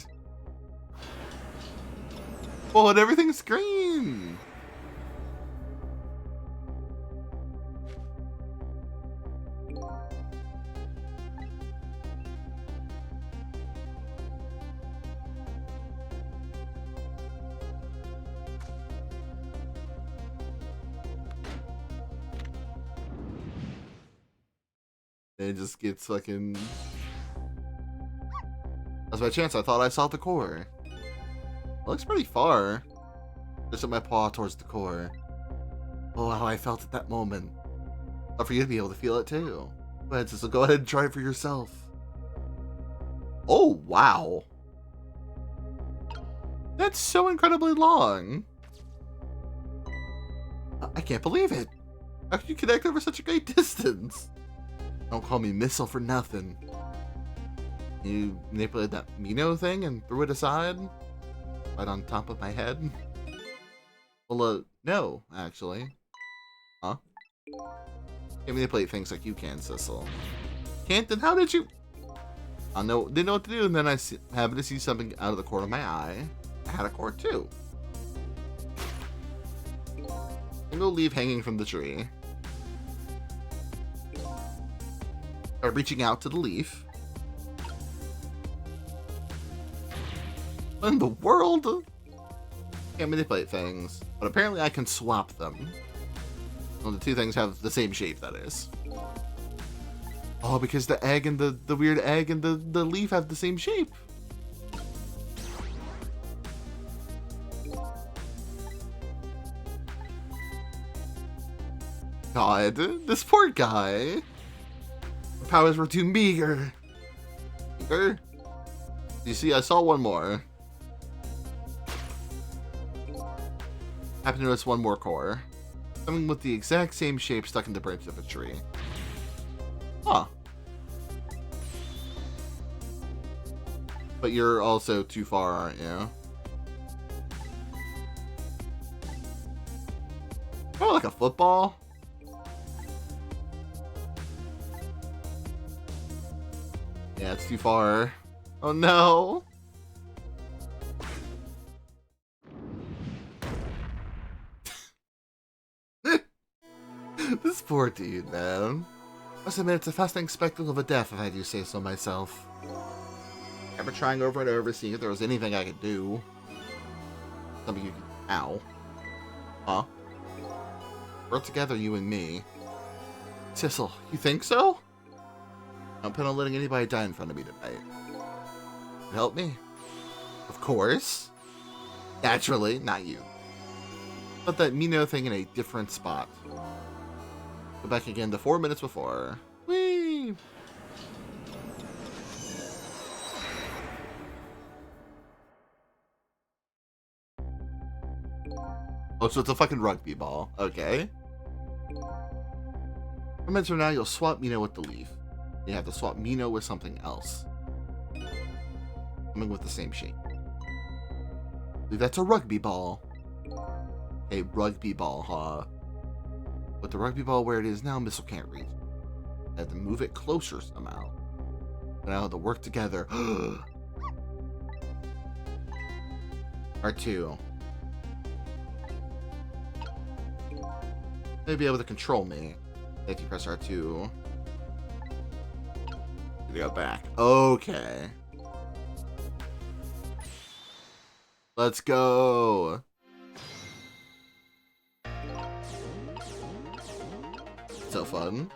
Oh, and everything's green! It just gets fucking... That's my chance. I thought I saw the core. It looks pretty far. Just put my paw towards the core. Oh, how I felt at that moment. I'll for you to be able to feel it too. Go ahead, Sissel. Go ahead and try it for yourself. Oh, wow. That's so incredibly long. I can't believe it. How can you connect over such a great distance? Don't call me Missile for nothing. You manipulated that Mino thing and threw it aside? Right on top of my head? Well, no, actually. Huh? Can't manipulate things like you can, Sissel. Can't? Then how did you... I didn't know what to do, and then I happened to see something out of the corner of my eye. I had a core too. Single leaf hanging from the tree. Start reaching out to the leaf. What in the world? Can't manipulate things, but apparently I can swap them. Well, the two things have the same shape, that is. Oh, because the egg and the weird egg and the leaf have the same shape. God, this poor guy. The powers were too meager. Meager? You see, I saw one more. Happened to notice one more core. Something with the exact same shape stuck in the branch of a tree. Huh. But you're also too far, aren't you? Oh, like a football? Yeah, it's too far. Oh no! This poor dude, man. Must admit, it's a fascinating spectacle of a death, if I do say so myself. I remember trying over and over, seeing if there was anything I could do. Something you could... Ow. Huh? Work together, you and me. Sissel, you think so? I don't plan on letting anybody die in front of me tonight. Help me? Of course. Naturally, not you. Put that Mino thing in a different spot. Go back again to 4 minutes before. Whee! Oh, so it's a fucking rugby ball. Okay. 4 minutes from now, you'll swap Mino with the leaf. You have to swap Mino with something else. Something with the same shape. I believe that's a rugby ball. A rugby ball, huh? But the rugby ball where it is now, Missile can't reach. I have to move it closer somehow. And I have to work together. R2. They'd be able to control me if you press R2. You go back. Okay. Let's go. So fun.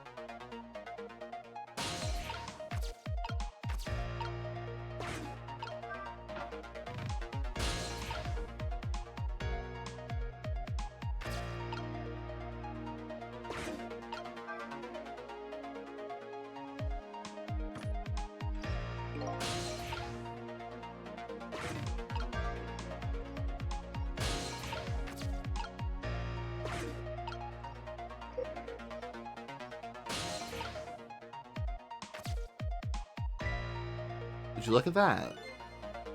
Would you look at that?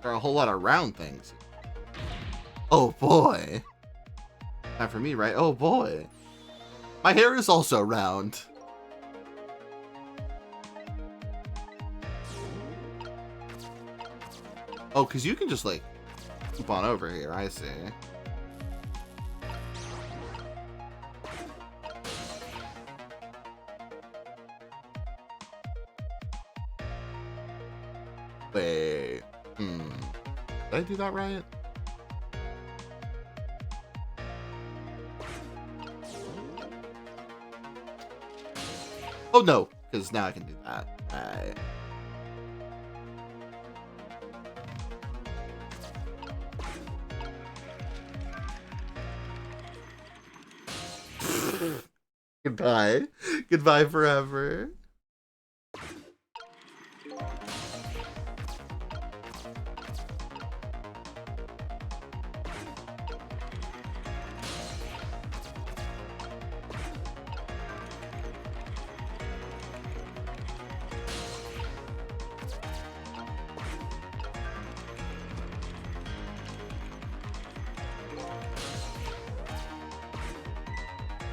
There are a whole lot of round things. Oh boy. Time for me, right? Oh boy. My hair is also round. Oh, because you can just like keep on over here, I see. Wait. Did I do that right? Oh no, because now I can do that. Alright. Goodbye. Goodbye forever.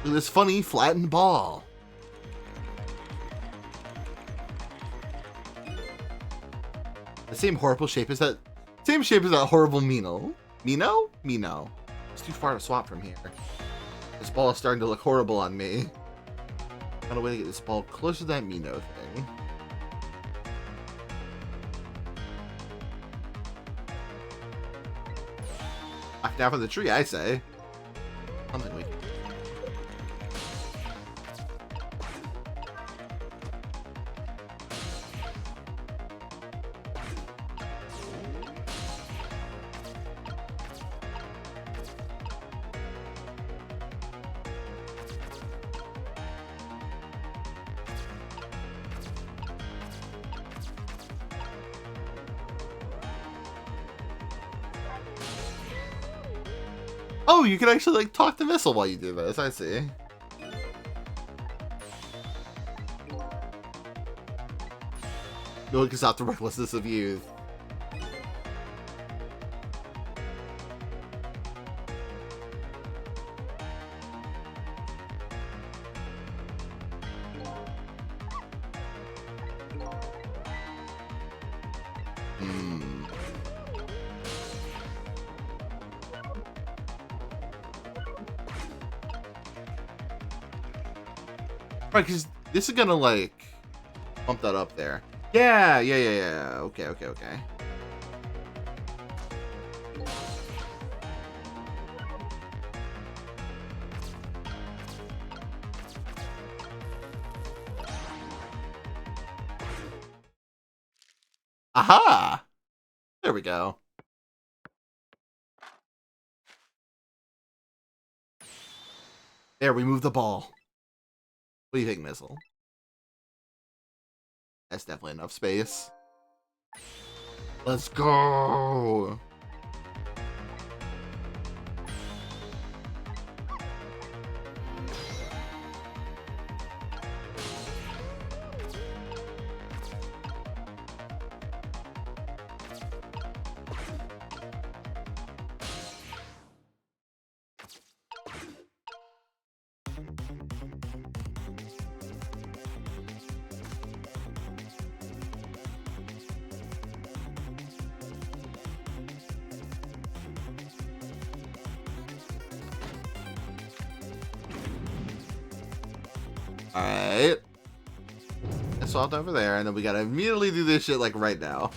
Look at this funny flattened ball. The same horrible shape as that. Same shape as that horrible Mino. Mino? Mino. It's too far to swap from here. This ball is starting to look horrible on me. Found a way to get this ball closer to that Mino thing. Knock down from the tree, I say. Something we can. Oh, you can actually like talk to Missile while you do this. I see. No one can stop the recklessness of youth. Right, because this is gonna like bump that up there. Yeah. Okay. Aha! There we go. There, we moved the ball. What do you think, Missile? That's definitely enough space. Let's go! Alright. I swapped over there, and then we gotta immediately do this shit like right now.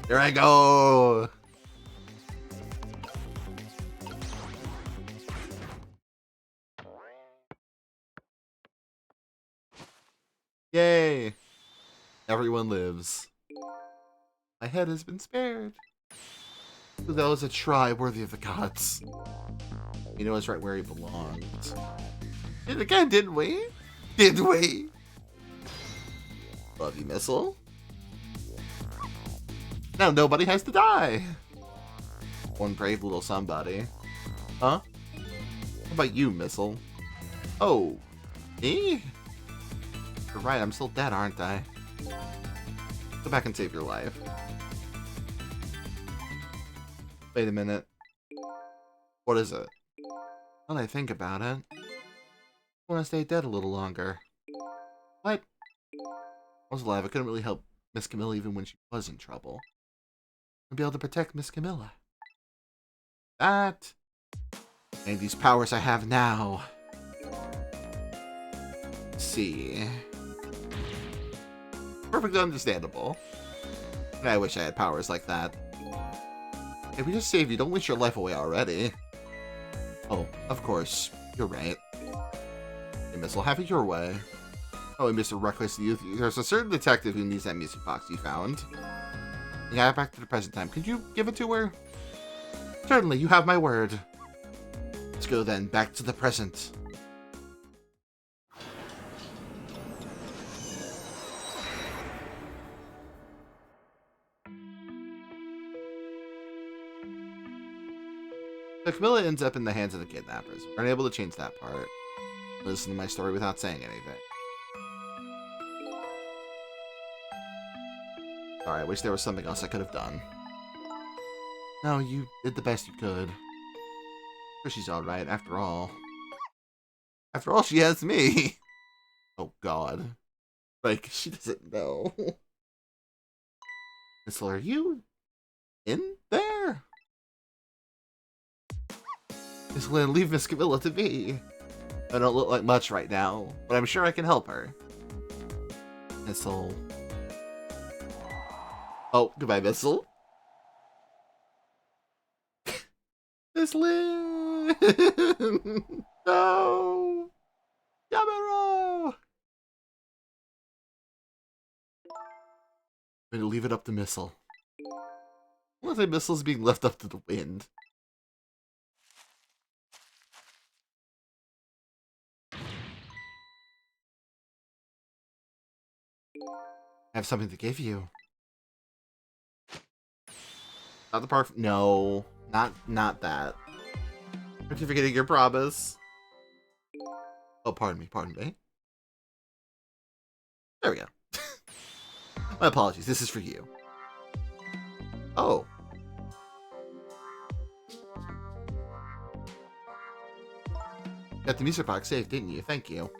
Here I go! Yay! Everyone lives. My head has been spared. So that was a try worthy of the gods. You know, it's right where he belonged. Did it again, didn't we? Did we? Love you, Missile. Now nobody has to die. One brave little somebody. Huh? How about you, Missile? Oh, me? You're right, I'm still dead, aren't I? Go back and save your life. Wait a minute. What is it? Now that I think about it, I want to stay dead a little longer. What? I was alive. I couldn't really help Miss Camilla even when she was in trouble. I'd be able to protect Miss Camilla. That, and these powers I have now. Let's see. Perfectly understandable. I wish I had powers like that. Hey, we just saved you. Don't waste your life away already. Oh, of course. You're right. Hey, Missile, have it your way. Oh, and Mr. Reckless Youth, there's a certain detective who needs that music box you found. Yeah, back to the present time. Could you give it to her? Certainly, you have my word. Let's go then, back to the present. So Camilla ends up in the hands of the kidnappers. We're unable to change that part. Listen to my story without saying anything. Sorry, I wish there was something else I could have done. No, you did the best you could. Sure, she's alright, after all. After all, she has me. Oh, God. Like, she doesn't know. Missile, are you in there? Miss Lynn, leave Miss Camilla to me. I don't look like much right now, but I'm sure I can help her. Missile. Oh, goodbye, Missile. Miss Lynn! No! Yamero! I'm gonna leave it up to Missile. Unless my Missile's being left up to the wind. I have something to give you. Not the park. No, not that. Aren't you forgetting your promise? Oh, pardon me. There we go. My apologies. This is for you. Oh. Got the music box safe, didn't you? Thank you.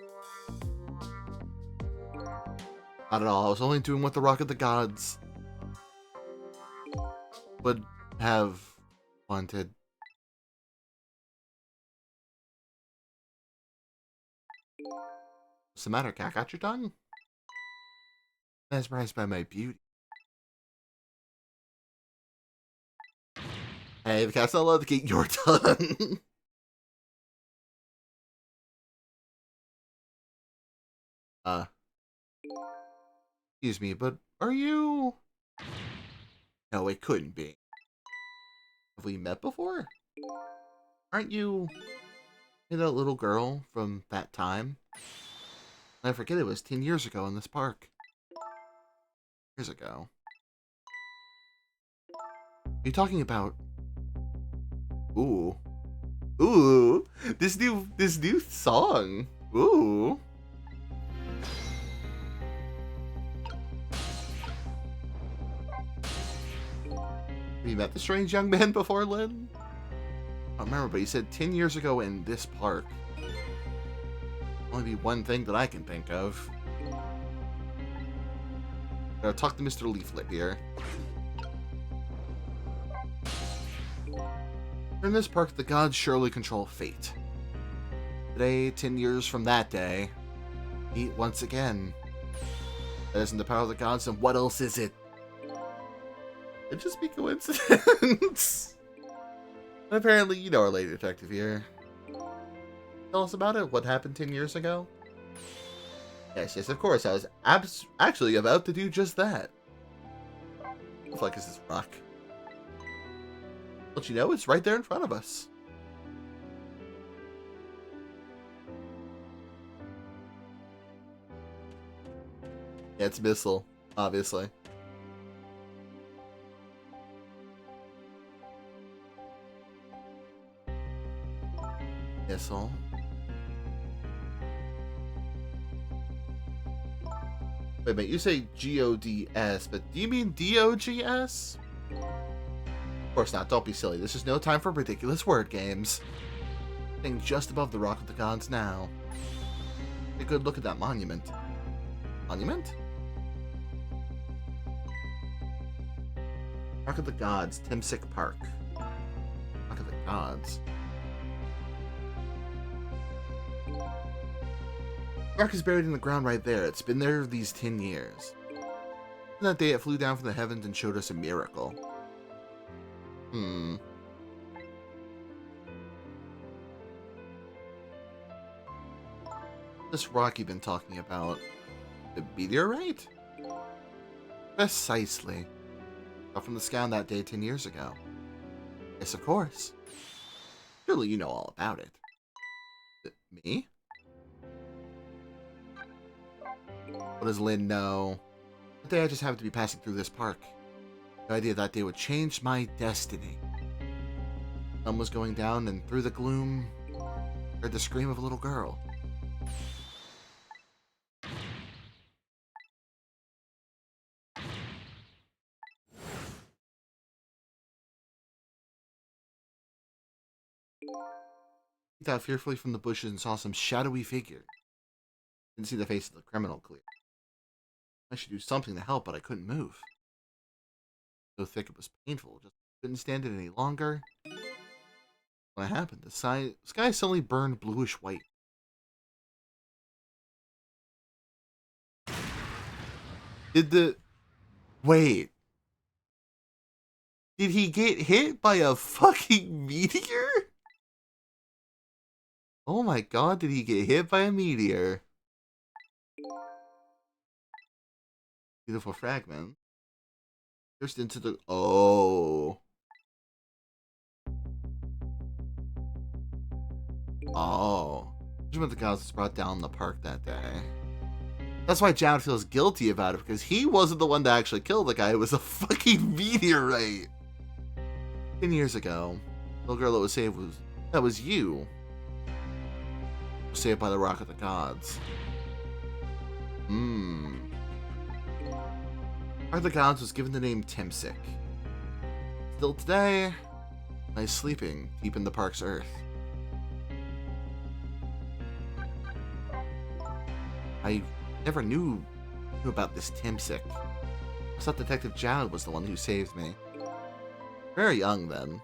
Not at all. I was only doing what the Rock of the Gods would have wanted. What's the matter, Cat? Got your tongue? Mesmerized by my beauty. Hey, the cat's not allowed to get your tongue. Excuse me, but are you... No, it couldn't be. Have we met before? Aren't you that little girl from that time? I forget it was 10 years ago in this park. Years ago. What are you talking about? Ooh. Ooh. This new song. Ooh. Have you met the strange young man before, Lynn? I don't remember, but he said 10 years ago in this park. Only be one thing that I can think of. Gotta talk to Mr. Leaflet here. In this park, the gods surely control fate. Today, 10 years from that day, meet once again. That isn't the power of the gods, then what else is it? It'd just be coincidence. And apparently, you know our lady detective here. Tell us about it. What happened 10 years ago? Yes, of course. I was actually about to do just that. What the fuck is this rock? Don't you know? It's right there in front of us. Yeah, it's Missile, obviously. Missile. Wait a minute, you say G-O-D-S, but do you mean D-O-G-S? Of course not, don't be silly. This is no time for ridiculous word games. Sitting just above the Rock of the Gods now. Take a good look at that monument. Monument? Rock of the Gods, Timsick Park. Rock of the Gods. Rock is buried in the ground right there. It's been there these 10 years. And that day it flew down from the heavens and showed us a miracle. This rock you've been talking about. The meteorite? Precisely. Fell from the sky on that day 10 years ago. Yes, of course. Surely you know all about it. Me? What does Lynn know? That day I just happened to be passing through this park. The idea that day would change my destiny. The sun was going down, and through the gloom, I heard the scream of a little girl. Peeked out fearfully from the bushes and saw some shadowy figure. Didn't see the face of the criminal clear. I should do something to help, but I couldn't move. So thick it was painful. Just couldn't stand it any longer. What happened? The sky suddenly burned bluish white. Did the... Wait. Did he get hit by a fucking meteor? Oh my god, did he get hit by a meteor? Beautiful fragment. Pierced into the... Oh. Oh. Judgment of the gods was brought down in the park that day. That's why Jowd feels guilty about it, because he wasn't the one that actually killed the guy. It was a fucking meteorite. 10 years ago, the little girl that was saved was... That was you. Saved by the rock of the gods. Rock of the gods was given the name Timsic. Still today, lies sleeping deep in the park's earth. I never knew about this Timsic. I thought Detective Jowd was the one who saved me. Very young then.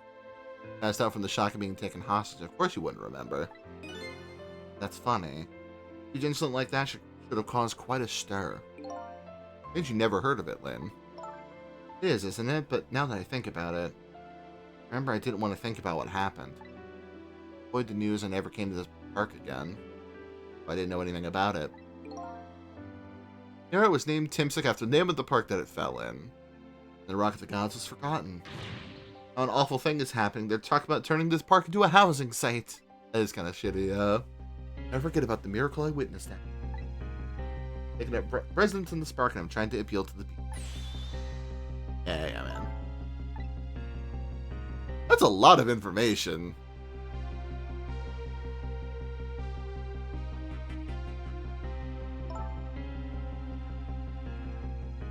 Passed out from the shock of being taken hostage. Of course you wouldn't remember. That's funny. A huge incident like that should have caused quite a stir. Means you never heard of it, Lynn. It is, isn't it? But now that I think about it, remember I didn't want to think about what happened. Avoid the news I never came to this park again. I didn't know anything about it. Here it was named Timsic after the name of the park that it fell in. The Rock of the Gods was forgotten. Now an awful thing is happening. They're talking about turning this park into a housing site. That is kind of shitty, Never forget about the miracle I witnessed. Taking up residence in the spark, and I'm trying to appeal to the people. Yeah, man. That's a lot of information.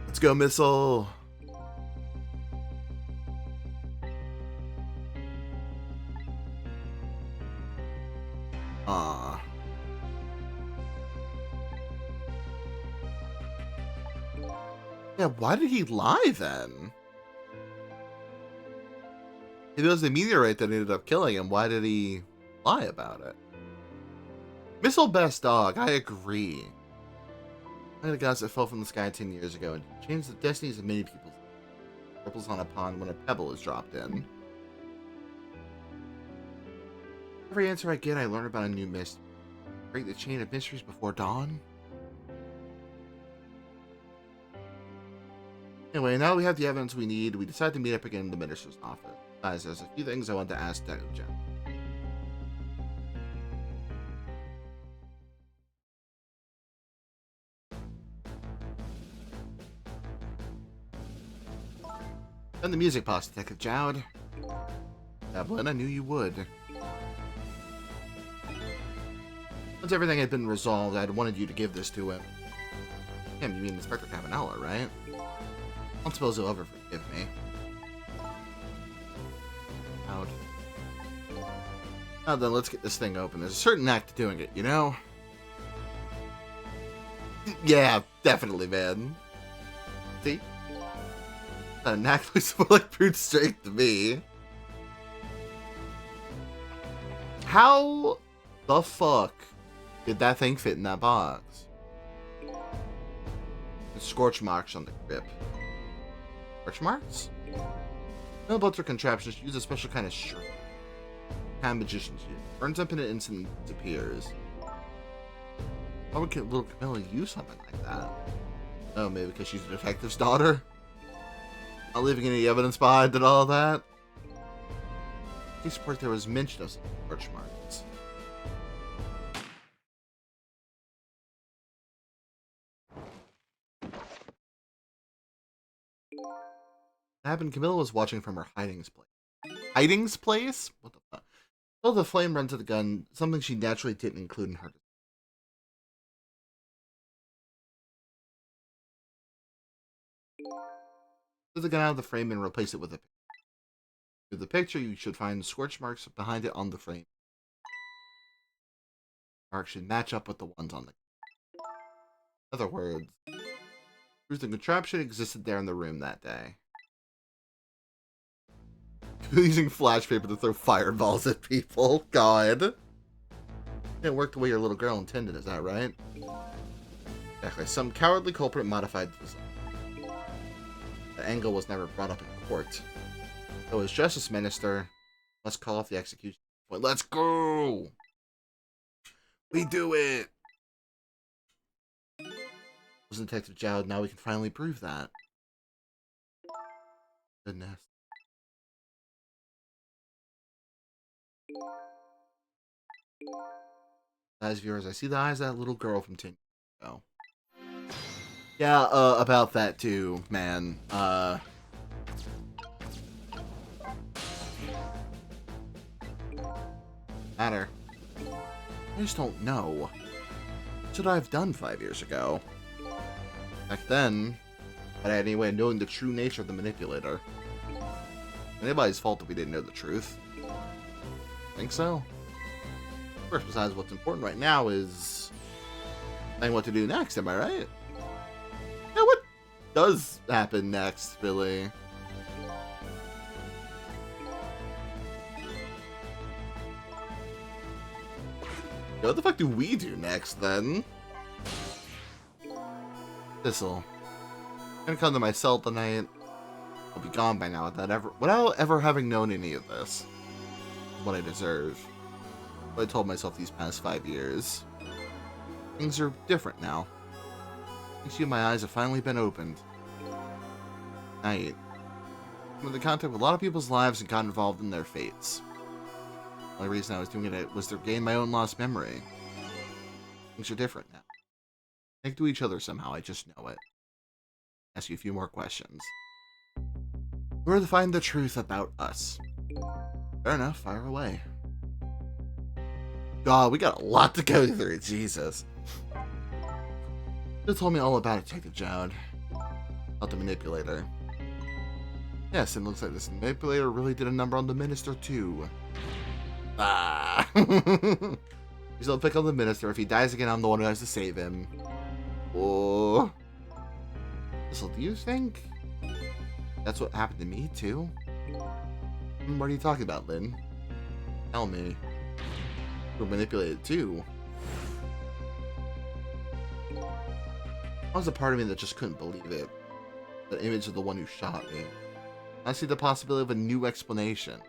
Let's go, Missile. Yeah, why did he lie then? If it was the meteorite that ended up killing him, why did he lie about it? Missile best dog, I agree. One of the gods that fell from the sky 10 years ago and changed the destinies of many people. Ripples on a pond when a pebble is dropped in. Every answer I get, I learn about a new mystery. Break the chain of mysteries before dawn. Anyway, now that we have the evidence we need, we decide to meet up again in the minister's office. Guys, there's a few things I want to ask Detective Jowd. And the music box, Detective Jowd. Evelyn, I knew you would. Once everything had been resolved, I'd wanted you to give this to him. Him, you mean Inspector Cavanella, right? I don't suppose he'll ever forgive me. Out. Now then, let's get this thing open. There's a certain act to doing it, you know? Yeah, definitely, man. See? That knack looks more like brute strength to me. How the fuck did that thing fit in that box? The scorch marks on the grip. Scorch marks? No bolts or contraptions. Use a special kind of shrink. Kind magicians use. Burns up in an instant and disappears. Why would little Camilla use something like that? Oh, maybe because she's a detective's daughter? Not leaving any evidence behind and all that? This report there was mention of some scorch marks. What happened? Camilla was watching from her hiding's place. Hiding's place? What the fuck? Well, the flame runs to the gun, something she naturally didn't include in her. Take the gun out of the frame and replace it with a picture. With the picture, you should find scorch marks behind it on the frame. marks should match up with the ones on the... In other words, the contraption existed there in the room that day. Using flash paper to throw fireballs at people. God. It didn't work the way your little girl intended, is that right? Exactly. Some cowardly culprit modified the design. The angle was never brought up in court. It was Justice Minister. Let's call off the execution. Let's go! We do it! Was Detective Jowd, now we can finally prove that. Goodness. As viewers, I see the eyes of that little girl from 10 years ago. Yeah, about that too, man. Matter. I just don't know. What should I have done 5 years ago? Back then, but I had any way of knowing the true nature of the manipulator. Anybody's fault if we didn't know the truth. Think so? Of course, besides what's important right now is knowing what to do next, am I right? Yeah, what does happen next, really? What the fuck do we do next, then? This'll. I'm gonna come to my cell tonight. I'll be gone by now without ever having known any of this. What I deserve. What I told myself these past 5 years. Things are different now. Thanks you, my eyes have finally been opened. Night. I'm in the contact with a lot of people's lives and got involved in their fates. The only reason I was doing it was to gain my own lost memory. Things are different now. Connect to each other somehow, I just know it. Ask you a few more questions. Where to find the truth about us? Fair enough, fire away. God, we got a lot to go through, Jesus. You told me all about it, Detective Jowd. About the manipulator. Yes, it looks like this manipulator really did a number on the minister, too. Ah. He's gonna pick on the minister. If he dies again, I'm the one who has to save him. Oh. So do you think that's what happened to me, too? What are you talking about, Lynn? Tell me. You were manipulated, too. There was a part of me that just couldn't believe it. The image of the one who shot me. I see the possibility of a new explanation.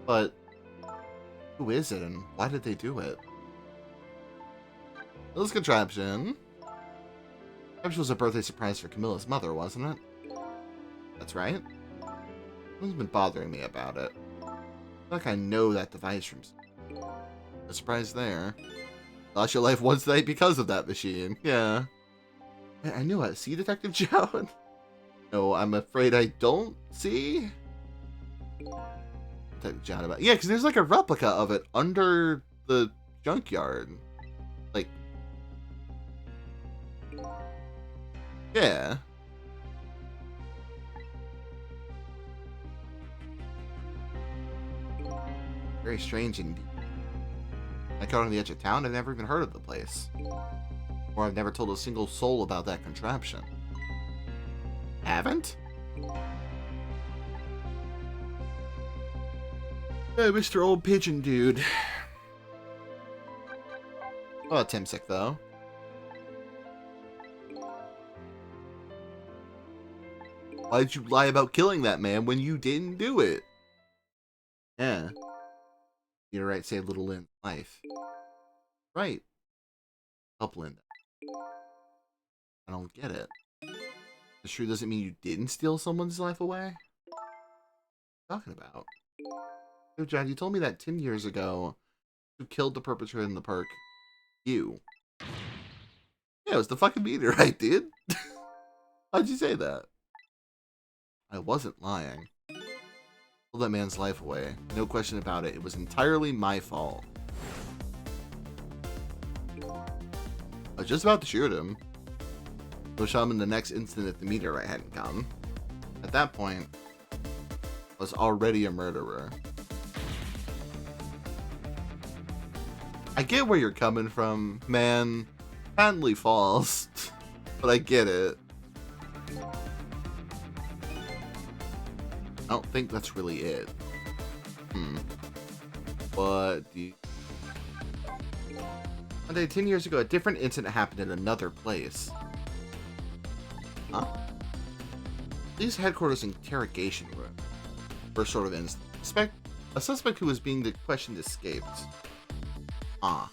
But who is it, and why did they do it? This contraption. Contraption was a birthday surprise for Camilla's mother, wasn't it? That's right. Who's been bothering me about it? I feel like I know that device from... A surprise there. Lost your life once tonight because of that machine. Yeah. I knew it. See, Detective Jowd? No, I'm afraid I don't. See? Detective Jowd about... Yeah, because there's like a replica of it under the junkyard. Like... Yeah. Very strange indeed. I caught on the edge of town, I've never even heard of the place. Or I've never told a single soul about that contraption. Haven't? Hey, Mr. Old Pigeon Dude. Oh, Timsick, though. Why'd you lie about killing that man when you didn't do it? Yeah. You're right, save little Lynn's life. Right. Help Linda. I don't get it. This sure doesn't mean you didn't steal someone's life away? What are you talking about? Yo, John, you told me that 10 years ago, who killed the perpetrator in the park? You. Yeah, it was the fucking meteorite, dude. Why'd you say that? I wasn't lying. I killed that man's life away. No question about it. It was entirely my fault. I was just about to shoot him. I would shot him in the next instant if the meteorite hadn't come. At that point, I was already a murderer. I get where you're coming from, man. Patently false, but I get it. I don't think that's really it. What do you... One day, 10 years ago, a different incident happened in another place. Huh? Police headquarters interrogation room. First sort of incident. A suspect who was being questioned escaped. I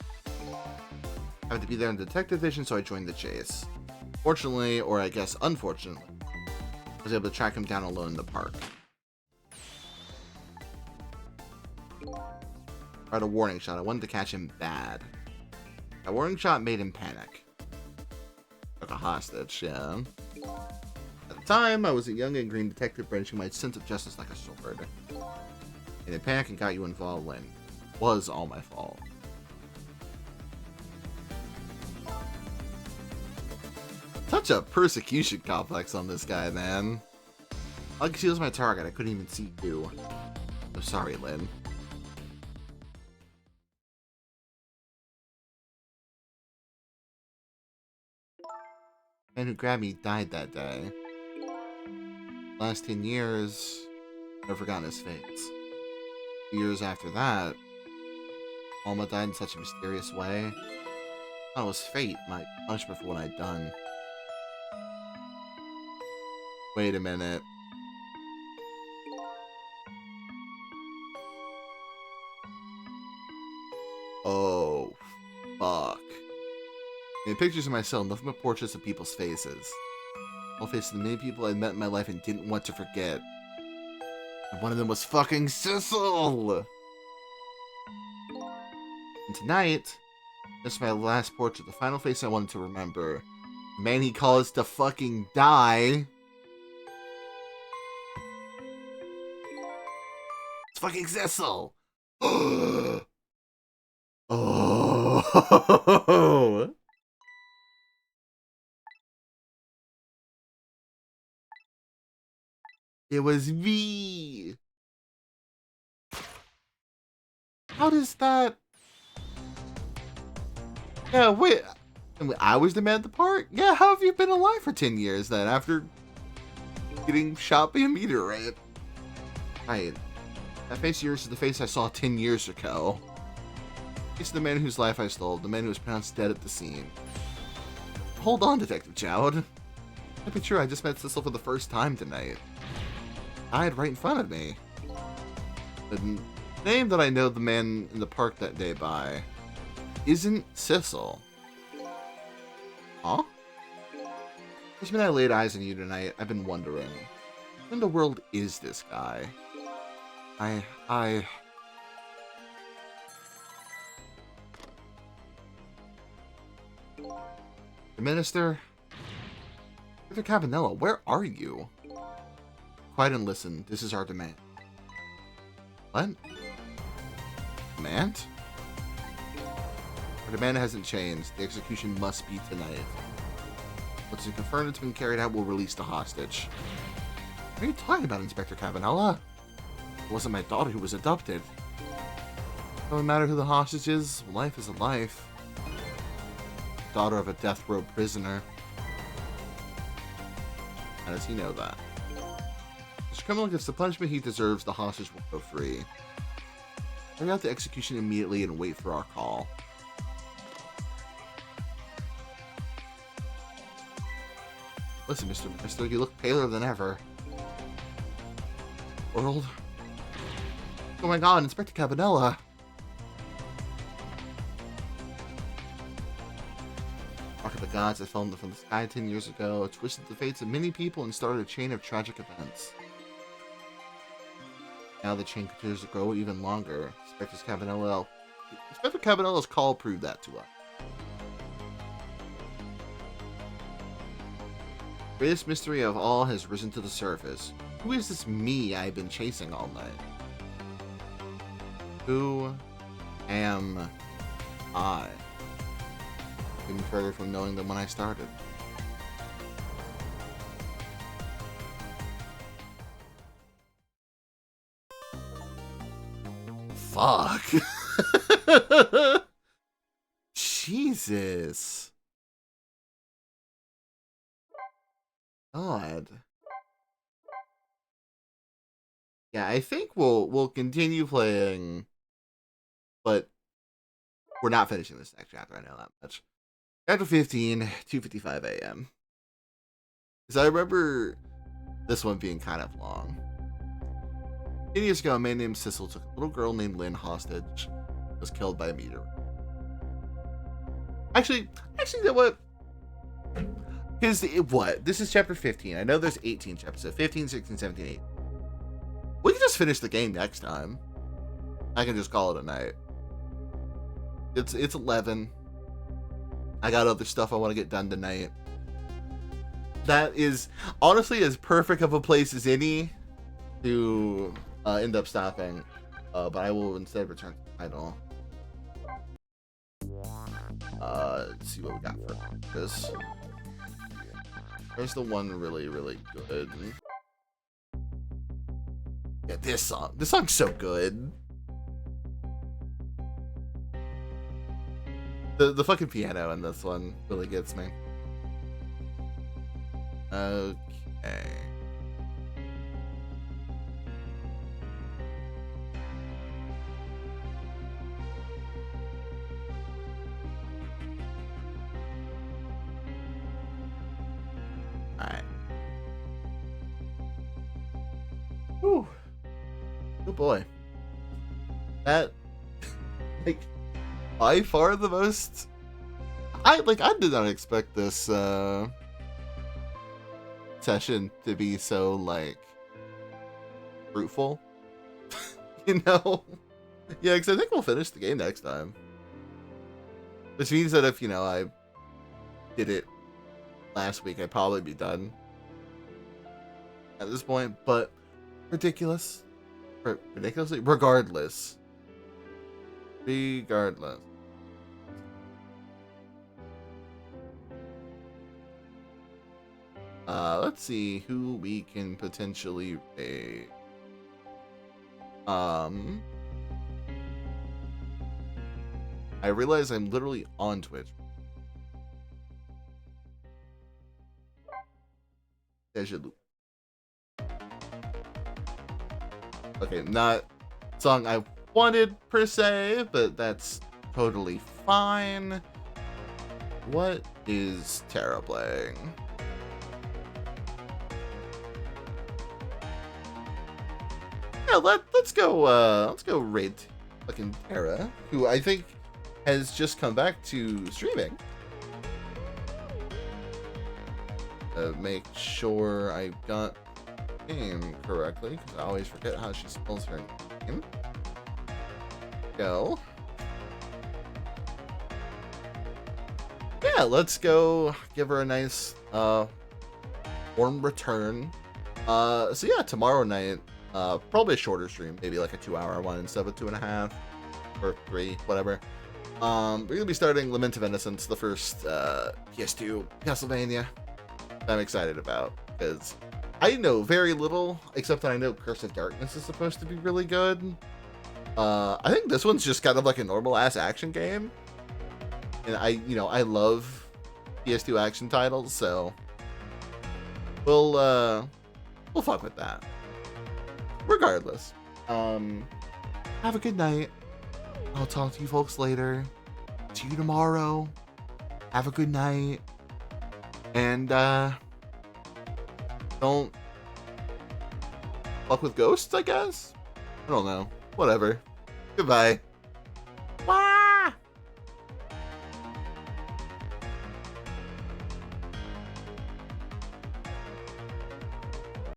had to be there in detective vision, so I joined the chase. Fortunately, or I guess unfortunately, I was able to track him down alone in the park. I had a warning shot. I wanted to catch him bad. A warning shot made him panic. Took a hostage, yeah. At the time, I was a young and green detective branching my sense of justice like a sword. And in panic and got you involved when it was all my fault. Such a persecution complex on this guy, man. Like she was my target, I couldn't even see you. I'm sorry, Lynn. The man who grabbed me died that day. The last 10 years, I've never forgotten his face. Years after that, Alma died in such a mysterious way. I thought it was fate, my punishment for what I'd done. Wait a minute. Oh, fuck. In pictures of myself, nothing but portraits of people's faces. All faces of the many people I'd met in my life and didn't want to forget. And one of them was fucking Sissel! And tonight, this is my last portrait, the final face I wanted to remember. The man he caused to fucking die. It's fucking Sissel! Oh! It was me! How does that... Yeah, wait. I was the man at the park? Yeah, how have you been alive for 10 years then, after getting shot by a meteorite? Right. That face of yours is the face I saw 10 years ago. It's the man whose life I stole, the man who was pronounced dead at the scene. Hold on, Detective Chowd. Might be true, I just met Sissel for the first time tonight. Died right in front of me. The name that I know the man in the park that day by isn't Sissel. Huh? Just when I laid eyes on you tonight, I've been wondering, who in the world is this guy? The Minister? Mr. Cabanella, where are you? Quiet and listen. This is our demand. What? Demand? Our demand hasn't changed. The execution must be tonight. Once it's confirmed it's been carried out, we'll release the hostage. What are you talking about, Inspector Cabanella? It wasn't my daughter who was abducted. It doesn't matter who the hostage is. Life is a life. Daughter of a death row prisoner. How does he know that? Mr. Criminal gets the punishment he deserves, the hostage will go free. Carry out the execution immediately and wait for our call. Listen, Mr. Minister, you look paler than ever. World? What's going on, Inspector Cabanella? Mark of the gods that fell from the sky 10 years ago, twisted the fates of many people and started a chain of tragic events. Now the chain continues to grow even longer. Inspector Cabanella's call proved that to us. The greatest mystery of all has risen to the surface. Who is this me I've been chasing all night? Who am I? Even further from knowing than when I started. Fuck. Jesus. God. Yeah, I think we'll continue playing, but we're not finishing this next chapter. I know that much. Chapter 15, 2:55 a.m. Because I remember this one being kind of long. 10 years ago, a man named Sissel took a little girl named Lynn hostage. Was killed by a meteor. Actually, you know what? Because what? This is chapter 15. I know there's 18 chapters. So 15, 16, 17, 18. We can just finish the game next time. I can just call it a night. It's 11. I got other stuff I want to get done tonight. That is honestly as perfect of a place as any to end up stopping. But I will instead return to the title. Let's see what we got for this. Where's the one really, really good? Yeah, this song. This song's so good. The fucking piano in this one really gets me. Okay. Alright. Whew. Good boy. That, like, by far the most... I did not expect this, session to be so, like, fruitful. You know? Yeah, because I think we'll finish the game next time. Which means that if, I did it last week, I'd probably be done at this point, but ridiculously, regardless. Let's see who we can potentially raid. I realize I'm literally on Twitch. Okay, not song I wanted per se, but that's totally fine. What is Terra playing? Yeah, let's go raid fucking Terra, who I think has just come back to streaming. Make sure I got name correctly, because I always forget how she spells her name. Go. Yeah, let's go give her a nice warm return. So yeah, tomorrow night, probably a shorter stream, maybe like a 2-hour one instead of a 2.5 or 3, whatever. We're gonna be starting Lament of Innocence, the first PS2 Castlevania. I'm excited about, because I know very little, except that I know Curse of Darkness is supposed to be really good. I think this one's just kind of like a normal ass action game, and I love PS2 action titles, so we'll fuck with that. Regardless, have a good night. I'll talk to you folks later. See you tomorrow. Have a good night. And, don't fuck with ghosts, I guess? I don't know. Whatever. Goodbye.